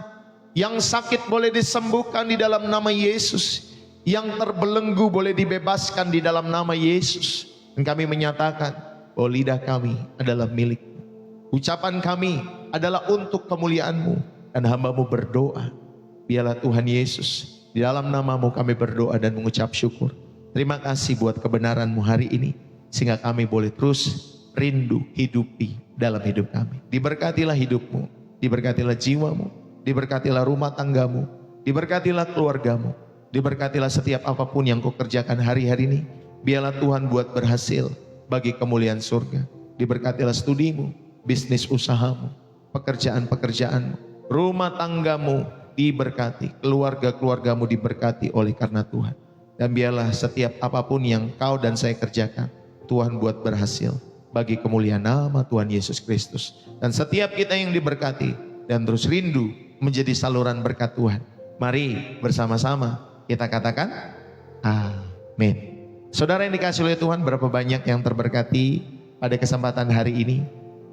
yang sakit boleh disembuhkan di dalam nama Yesus, yang terbelenggu boleh dibebaskan di dalam nama Yesus. Dan kami menyatakan bahwa lidah kami adalah milik-Mu, ucapan kami adalah untuk kemuliaan-Mu, dan hamba-Mu berdoa. Biarlah Tuhan Yesus, di dalam nama-Mu kami berdoa dan mengucap syukur. Terima kasih buat kebenaran-Mu hari ini, sehingga kami boleh terus rindu hidupi dalam hidup kami. Diberkatilah hidup-Mu, diberkatilah jiwa-Mu, diberkatilah rumah tangga-Mu, diberkatilah keluarga-Mu, diberkatilah setiap apapun yang Kau kerjakan hari-hari ini. Biarlah Tuhan buat berhasil bagi kemuliaan surga. Diberkatilah studimu, bisnis usahamu, pekerjaan-pekerjaanmu, rumah tanggamu diberkati, keluarga-keluargamu diberkati oleh karena Tuhan. Dan biarlah setiap apapun yang kau dan saya kerjakan, Tuhan buat berhasil bagi kemuliaan nama Tuhan Yesus Kristus. Dan setiap kita yang diberkati dan terus rindu menjadi saluran berkat Tuhan, mari bersama-sama kita katakan amin. Saudara yang dikasihi oleh Tuhan, berapa banyak yang terberkati pada kesempatan hari ini?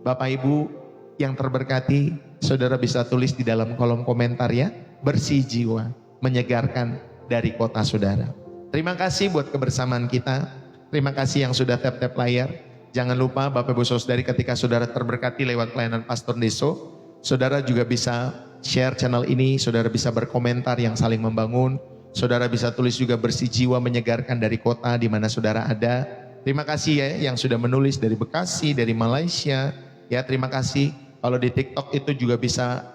Bapak Ibu yang terberkati, saudara bisa tulis di dalam kolom komentar ya, bersih jiwa, menyegarkan dari kota saudara. Terima kasih buat kebersamaan kita. Terima kasih yang sudah tap-tap layar. Jangan lupa Bapak Ibu Saudari, ketika saudara terberkati lewat pelayanan Pastor Deso, saudara juga bisa share channel ini, saudara bisa berkomentar yang saling membangun. Saudara bisa tulis juga bersih jiwa menyegarkan dari kota di mana saudara ada. Terima kasih ya yang sudah menulis dari Bekasi, dari Malaysia. Ya terima kasih. Kalau di TikTok itu juga bisa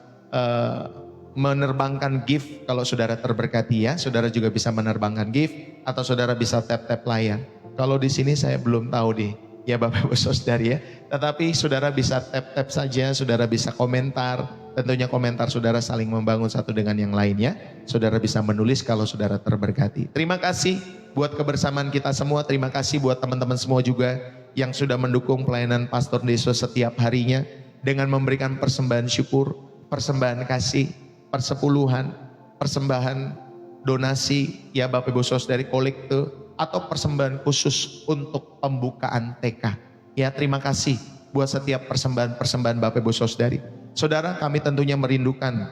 menerbangkan gift kalau saudara terberkati ya. Saudara juga bisa menerbangkan gift atau saudara bisa tap-tap layar. Kalau di sini saya belum tahu deh ya Bapak Ibu Saudari ya. Tetapi saudara bisa tap-tap saja, saudara bisa komentar. Tentunya komentar saudara saling membangun satu dengan yang lainnya. Saudara bisa menulis kalau saudara terberkati. Terima kasih buat kebersamaan kita semua. Terima kasih buat teman-teman semua juga yang sudah mendukung pelayanan Pastor Deso setiap harinya dengan memberikan persembahan syukur, persembahan kasih, persepuluhan, persembahan donasi ya Bapak Ibu Saudari, kolekte atau persembahan khusus untuk pembukaan TK. Ya terima kasih buat setiap persembahan-persembahan Bapak Ibu Saudari. Saudara, kami tentunya merindukan,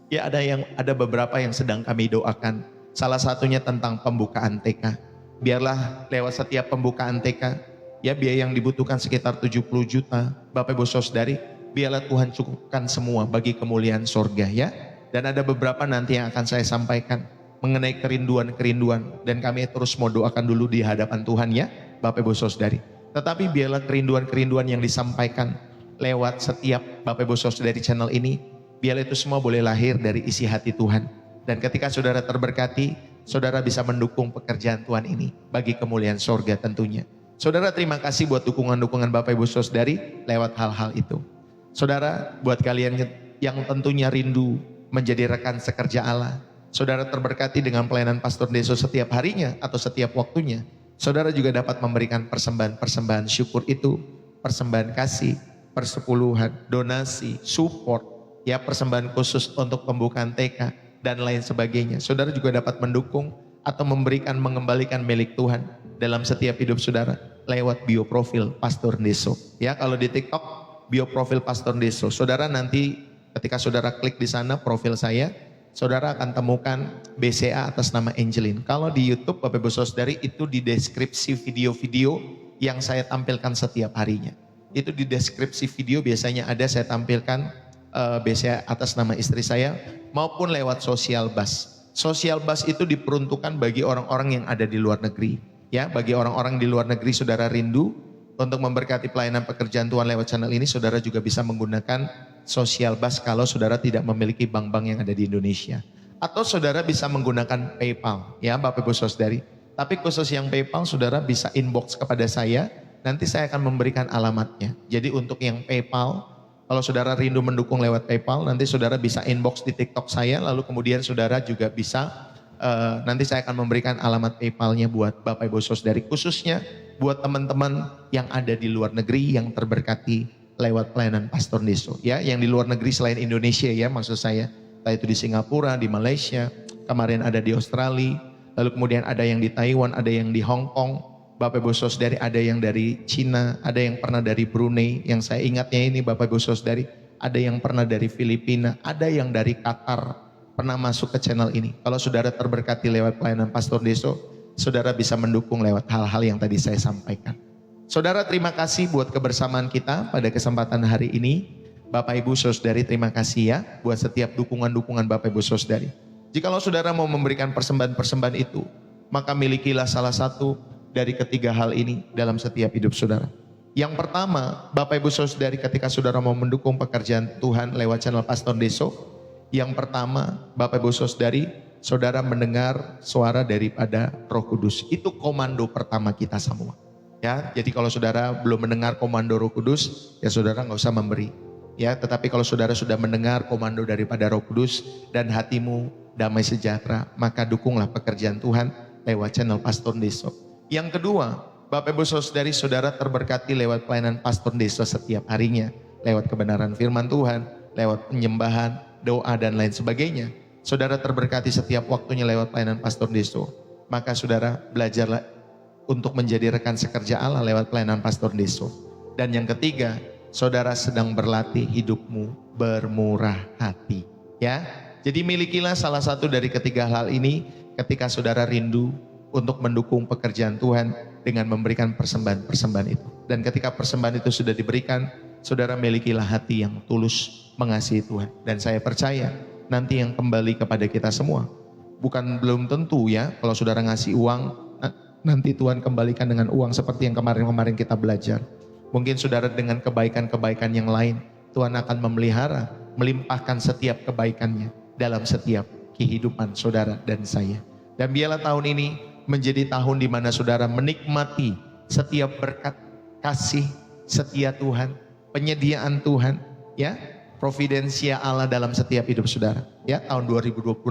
ya ada beberapa yang sedang kami doakan. Salah satunya tentang pembukaan TK. Biarlah lewat setiap pembukaan TK, ya biaya yang dibutuhkan sekitar 70 juta. Bapak Ibu Saudari, biarlah Tuhan cukupkan semua bagi kemuliaan sorga ya. Dan ada beberapa nanti yang akan saya sampaikan mengenai kerinduan-kerinduan. Dan kami terus mau doakan dulu di hadapan Tuhan ya, Bapak Ibu Saudari. Tetapi biarlah kerinduan-kerinduan yang disampaikan lewat setiap Bapak Ibu Saudari channel ini, biarlah itu semua boleh lahir dari isi hati Tuhan. Dan ketika saudara terberkati, saudara bisa mendukung pekerjaan Tuhan ini bagi kemuliaan sorga tentunya. Saudara terima kasih buat dukungan-dukungan Bapak Ibu Saudari lewat hal-hal itu. Saudara, buat kalian yang tentunya rindu menjadi rekan sekerja Allah, saudara terberkati dengan pelayanan Pastor Deso setiap harinya atau setiap waktunya. Saudara juga dapat memberikan persembahan-persembahan syukur itu, persembahan kasih, persepuluhan, donasi, support, ya persembahan khusus untuk pembukaan TK dan lain sebagainya. Saudara juga dapat mendukung atau memberikan, mengembalikan milik Tuhan dalam setiap hidup saudara lewat bio profil Pastor Deso. Ya kalau di TikTok bio profil Pastor Deso. Saudara nanti ketika saudara klik di sana profil saya, saudara akan temukan BCA atas nama Angelin. Kalau di YouTube Bapak Ibu Saudari itu di deskripsi video-video yang saya tampilkan setiap harinya. Itu di deskripsi video biasanya ada saya tampilkan BCA atas nama istri saya maupun lewat social bus. Social bus itu diperuntukkan bagi orang-orang yang ada di luar negeri. Ya, bagi orang-orang di luar negeri saudara rindu untuk memberkati pelayanan pekerjaan Tuhan lewat channel ini, saudara juga bisa menggunakan social bus kalau saudara tidak memiliki bank-bank yang ada di Indonesia. Atau saudara bisa menggunakan PayPal, ya Bapak Ibu Saudari. Tapi khusus yang PayPal saudara bisa inbox kepada saya. Nanti saya akan memberikan alamatnya. Jadi untuk yang PayPal, kalau saudara rindu mendukung lewat PayPal, nanti saudara bisa inbox di TikTok saya, lalu kemudian saudara juga bisa nanti saya akan memberikan alamat PayPal-nya buat Bapak Ibu Saudari, khususnya buat teman-teman yang ada di luar negeri yang terberkati lewat pelayanan Pastor Deso, ya, yang di luar negeri selain Indonesia, ya, maksud saya, entah itu di Singapura, di Malaysia, kemarin ada di Australia, lalu kemudian ada yang di Taiwan, ada yang di Hong Kong, Bapak Ibu Saudari, ada yang dari Cina, ada yang pernah dari Brunei, yang saya ingatnya ini Bapak Ibu Saudari, ada yang pernah dari Filipina, ada yang dari Qatar, pernah masuk ke channel ini. Kalau saudara terberkati lewat pelayanan Pastor Deso, saudara bisa mendukung lewat hal-hal yang tadi saya sampaikan. Saudara, terima kasih buat kebersamaan kita pada kesempatan hari ini. Bapak Ibu Saudari, terima kasih ya buat setiap dukungan-dukungan Bapak Ibu Saudari. Jikalau saudara mau memberikan persembahan-persembahan itu, maka milikilah salah satu dari ketiga hal ini dalam setiap hidup saudara. Yang pertama, Bapak Ibu Saudari, ketika saudara mau mendukung pekerjaan Tuhan lewat channel Pastor Deso, yang pertama, Bapak Ibu Saudari, saudara mendengar suara daripada Roh Kudus. Itu komando pertama kita semua. Ya, jadi kalau saudara belum mendengar komando Roh Kudus, ya saudara nggak usah memberi. Ya, tetapi kalau saudara sudah mendengar komando daripada Roh Kudus dan hatimu damai sejahtera, maka dukunglah pekerjaan Tuhan lewat channel Pastor Deso. Yang kedua, Bapak Ibu Saudari, saudara terberkati lewat pelayanan Pastor Deso setiap harinya, lewat kebenaran firman Tuhan, lewat penyembahan, doa dan lain sebagainya. Saudara terberkati setiap waktunya lewat pelayanan Pastor Deso. Maka saudara belajarlah untuk menjadi rekan sekerja Allah lewat pelayanan Pastor Deso. Dan yang ketiga, saudara sedang berlatih hidupmu bermurah hati. Ya, jadi milikilah salah satu dari ketiga hal ini ketika saudara rindu untuk mendukung pekerjaan Tuhan dengan memberikan persembahan-persembahan itu. Dan ketika persembahan itu sudah diberikan, saudara milikilah hati yang tulus mengasihi Tuhan. Dan saya percaya nanti yang kembali kepada kita semua, bukan belum tentu ya, kalau saudara ngasih uang, nanti Tuhan kembalikan dengan uang seperti yang kemarin-kemarin kita belajar. Mungkin saudara dengan kebaikan-kebaikan yang lain, Tuhan akan memelihara, melimpahkan setiap kebaikannya dalam setiap kehidupan saudara dan saya. Dan biarlah tahun ini menjadi tahun di mana saudara menikmati setiap berkat, kasih, setia Tuhan, penyediaan Tuhan, ya, providensia Allah dalam setiap hidup saudara. Ya, tahun 2026,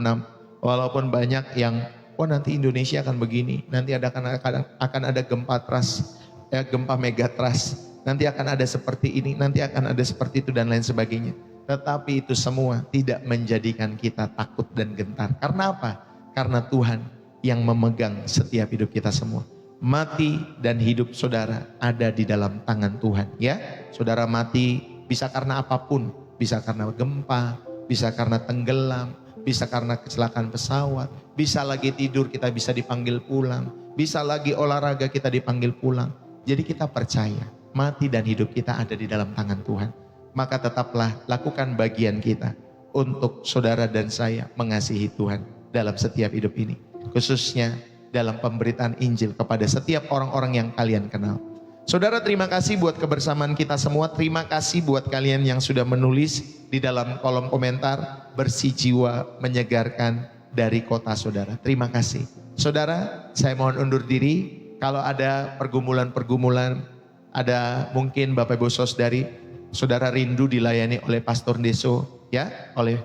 walaupun banyak yang, oh nanti Indonesia akan begini, nanti akan ada gempa trust, ya, gempa megatrust, nanti akan ada seperti ini, nanti akan ada seperti itu dan lain sebagainya. Tetapi itu semua tidak menjadikan kita takut dan gentar. Karena apa? Karena Tuhan yang memegang setiap hidup kita semua. Mati dan hidup saudara ada di dalam tangan Tuhan. Ya, saudara mati bisa karena apapun, bisa karena gempa, bisa karena tenggelam, bisa karena kecelakaan pesawat, bisa lagi tidur kita bisa dipanggil pulang, bisa lagi olahraga kita dipanggil pulang. Jadi kita percaya mati dan hidup kita ada di dalam tangan Tuhan. Maka tetaplah lakukan bagian kita untuk saudara dan saya mengasihi Tuhan dalam setiap hidup ini. Khususnya dalam pemberitaan Injil kepada setiap orang-orang yang kalian kenal. Saudara, terima kasih buat kebersamaan kita semua. Terima kasih buat kalian yang sudah menulis di dalam kolom komentar, bersih jiwa menyegarkan dari kota saudara. Terima kasih. Saudara, saya mohon undur diri. Kalau ada pergumulan-pergumulan, ada mungkin Bapak Ibu Saudari, saudara rindu dilayani oleh Pastor Deso, ya, oleh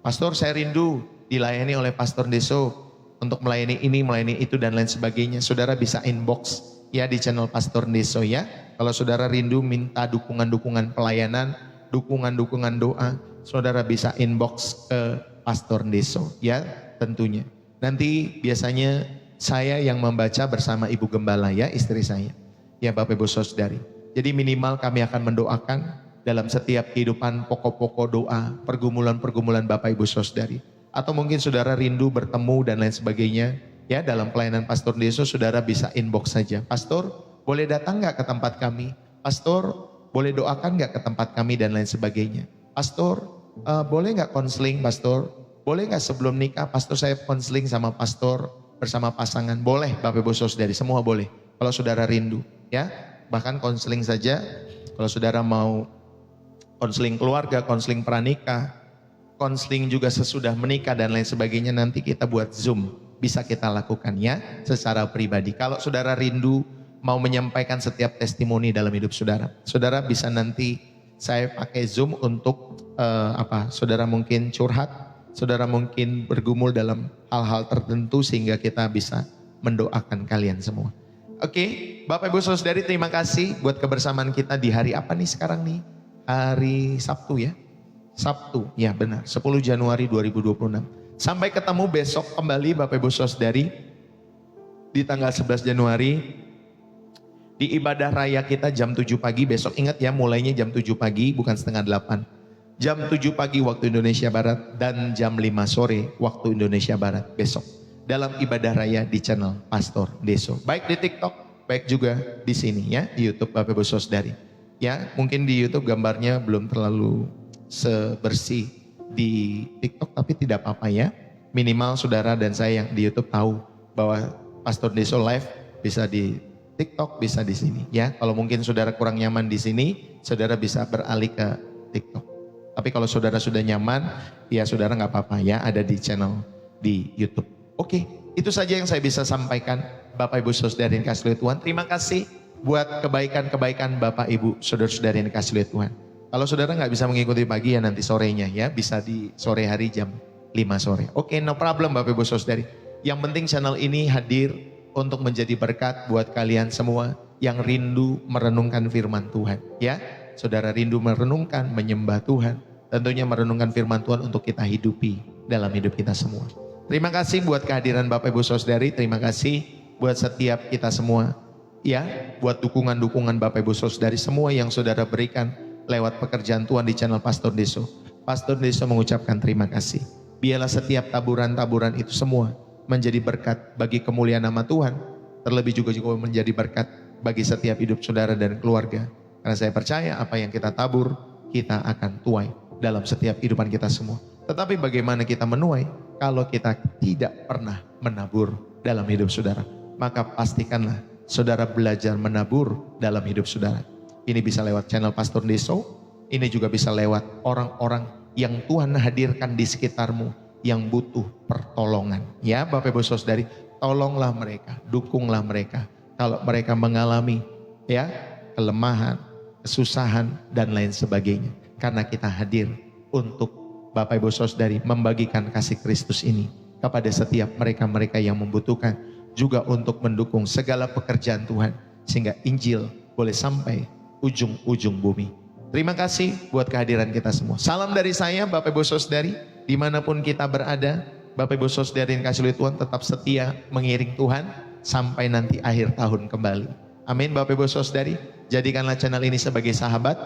Pastor, saya rindu dilayani oleh Pastor Deso untuk melayani ini, melayani itu dan lain sebagainya. Saudara bisa inbox ya di channel Pastor Deso ya. Kalau saudara rindu minta dukungan-dukungan pelayanan, dukungan-dukungan doa, saudara bisa inbox ke Pastor Deso ya tentunya. Nanti biasanya saya yang membaca bersama Ibu Gembala ya, istri saya. Ya Bapak Ibu Saudari. Jadi minimal kami akan mendoakan dalam setiap kehidupan pokok-pokok doa, pergumulan-pergumulan Bapak Ibu Saudari. Atau mungkin saudara rindu bertemu dan lain sebagainya, ya dalam pelayanan Pastor Deso, saudara bisa inbox saja. Pastor, boleh datang gak ke tempat kami? Pastor, boleh doakan gak ke tempat kami dan lain sebagainya? Pastor, boleh gak konseling Pastor? Boleh gak sebelum nikah Pastor saya konseling sama Pastor bersama pasangan? Boleh Bapak Ibu Saudari, semua boleh. Kalau saudara rindu, ya bahkan konseling saja. Kalau saudara mau konseling keluarga, konseling pranikah, konseling juga sesudah menikah dan lain sebagainya, nanti kita buat Zoom, bisa kita lakukan ya secara pribadi. Kalau saudara rindu mau menyampaikan setiap testimoni dalam hidup saudara, saudara bisa nanti saya pakai Zoom untuk saudara mungkin curhat, saudara mungkin bergumul dalam hal-hal tertentu sehingga kita bisa mendoakan kalian semua. Oke, Bapak Ibu Saudari, terima kasih buat kebersamaan kita di hari apa nih sekarang nih? Hari Sabtu ya? Sabtu, ya benar, 10 Januari 2026. Sampai ketemu besok kembali Bapak Ibu Saudari di tanggal 11 Januari di ibadah raya kita jam 7 pagi besok. Ingat ya, mulainya jam 7 pagi bukan setengah 8. Jam 7 pagi waktu Indonesia Barat dan jam 5 sore waktu Indonesia Barat besok. Dalam ibadah raya di channel Pastor Deso. Baik di TikTok, baik juga di sini ya, di YouTube Bapak Ibu Saudari. Ya, mungkin di YouTube gambarnya belum terlalu sebersih di TikTok, tapi tidak apa-apa ya. Minimal saudara dan saya yang di YouTube tahu bahwa Pastor Deso live bisa di TikTok, bisa di sini ya. Kalau mungkin saudara kurang nyaman di sini, saudara bisa beralih ke TikTok. Tapi kalau saudara sudah nyaman, ya saudara nggak apa-apa ya, ada di channel di YouTube. Oke, itu saja yang saya bisa sampaikan Bapak Ibu Saudara yang dikasihi Tuhan. Terima kasih buat kebaikan-kebaikan Bapak Ibu Saudara-saudari yang dikasihi Tuhan. Kalau saudara nggak bisa mengikuti pagi ya nanti sorenya ya, bisa di sore hari jam 5 sore. Oke, no problem Bapak Ibu Saudari. Yang penting channel ini hadir untuk menjadi berkat buat kalian semua yang rindu merenungkan firman Tuhan. Ya, saudara rindu merenungkan, menyembah Tuhan. Tentunya merenungkan firman Tuhan untuk kita hidupi dalam hidup kita semua. Terima kasih buat kehadiran Bapak Ibu Saudari, terima kasih buat setiap kita semua. Ya, buat dukungan-dukungan Bapak Ibu Saudari semua yang saudara berikan lewat pekerjaan Tuhan di channel Pastor Deso. Pastor Deso mengucapkan terima kasih. Biarlah setiap taburan-taburan itu semua menjadi berkat bagi kemuliaan nama Tuhan. Terlebih juga menjadi berkat bagi setiap hidup saudara dan keluarga. Karena saya percaya apa yang kita tabur, kita akan tuai dalam setiap kehidupan kita semua. Tetapi bagaimana kita menuai kalau kita tidak pernah menabur dalam hidup saudara? Maka pastikanlah saudara belajar menabur dalam hidup saudara. Ini bisa lewat channel Pastor Deso, ini juga bisa lewat orang-orang yang Tuhan hadirkan di sekitarmu yang butuh pertolongan. Ya Bapak Ibu Saudari, tolonglah mereka, dukunglah mereka. Kalau mereka mengalami ya kelemahan, kesusahan dan lain sebagainya. Karena kita hadir untuk Bapak Ibu Saudari membagikan kasih Kristus ini kepada setiap mereka-mereka yang membutuhkan, juga untuk mendukung segala pekerjaan Tuhan sehingga Injil boleh sampai ujung-ujung bumi. Terima kasih buat kehadiran kita semua. Salam dari saya Bapak Ibu Saudari, dimanapun kita berada, Bapak Ibu Saudari yang kasih Tuhan tetap setia mengiring Tuhan sampai nanti akhir tahun kembali. Amin Bapak Ibu Saudari, jadikanlah channel ini sebagai sahabat,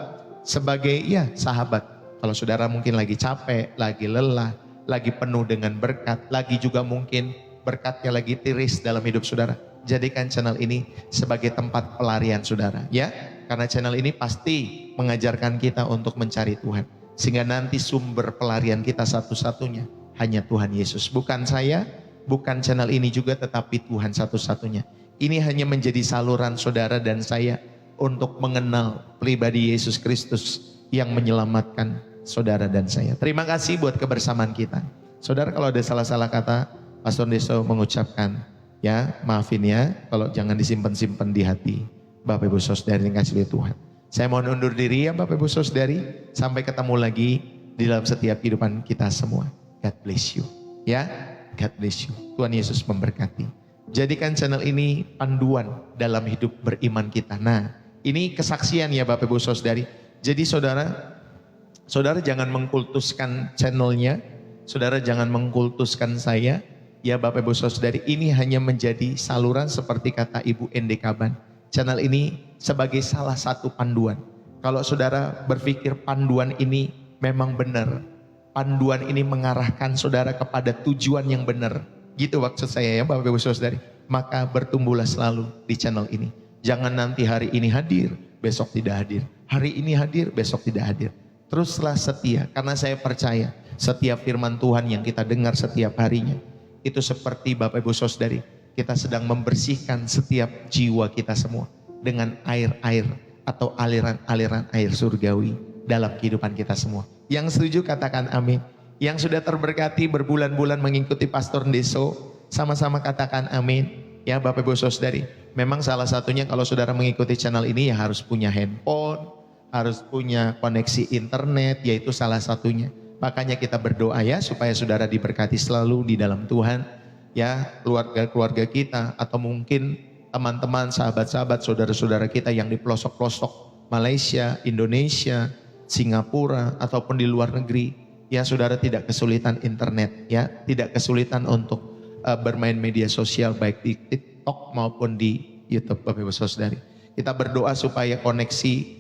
sebagai sahabat. Kalau saudara mungkin lagi capek, lagi lelah, lagi penuh dengan berkat, lagi juga mungkin berkatnya lagi tiris dalam hidup saudara. Jadikan channel ini sebagai tempat pelarian saudara. Ya, karena channel ini pasti mengajarkan kita untuk mencari Tuhan. Sehingga nanti sumber pelarian kita satu-satunya hanya Tuhan Yesus. Bukan saya, bukan channel ini juga, tetapi Tuhan satu-satunya. Ini hanya menjadi saluran saudara dan saya untuk mengenal pribadi Yesus Kristus yang menyelamatkan saudara dan saya. Terima kasih buat kebersamaan kita. Saudara, kalau ada salah-salah kata, Pastor Deso mengucapkan, ya maafin ya, kalau jangan disimpan-simpan di hati. Bapak Ibu Saudari yang kasih Tuhan. Saya mohon undur diri ya Bapak Ibu Saudari. Sampai ketemu lagi di dalam setiap kehidupan kita semua. God bless you. Ya, God bless you. Tuhan Yesus memberkati. Jadikan channel ini panduan dalam hidup beriman kita. Nah, ini kesaksian ya Bapak Ibu Saudari. Jadi saudara jangan mengkultuskan channelnya, saudara jangan mengkultuskan saya. Ya Bapak Ibu Saudari, ini hanya menjadi saluran seperti kata Ibu Ende Kaban. Channel ini sebagai salah satu panduan. Kalau saudara berpikir panduan ini memang benar, panduan ini mengarahkan saudara kepada tujuan yang benar. Gitu maksud saya ya Bapak Ibu Saudari. Maka bertumbuhlah selalu di channel ini. Jangan nanti hari ini hadir, besok tidak hadir. Hari ini hadir, besok tidak hadir. Teruslah setia, karena saya percaya setiap firman Tuhan yang kita dengar setiap harinya, itu seperti Bapak Ibu Saudari, kita sedang membersihkan setiap jiwa kita semua dengan air-air atau aliran-aliran air surgawi dalam kehidupan kita semua. Yang setuju katakan amin. Yang sudah terberkati berbulan-bulan mengikuti Pastor Deso, sama-sama katakan amin. Ya Bapak Ibu Saudari, memang salah satunya kalau saudara mengikuti channel ini ya harus punya handphone, harus punya koneksi internet, yaitu salah satunya. Makanya kita berdoa ya supaya saudara diberkati selalu di dalam Tuhan. Ya, keluarga-keluarga kita atau mungkin teman-teman, sahabat-sahabat, saudara-saudara kita yang di pelosok-pelosok Malaysia, Indonesia, Singapura ataupun di luar negeri. Ya, saudara tidak kesulitan internet ya, tidak kesulitan untuk bermain media sosial baik di TikTok maupun di YouTube, Bapak Ibu Saudari. Kita berdoa supaya koneksi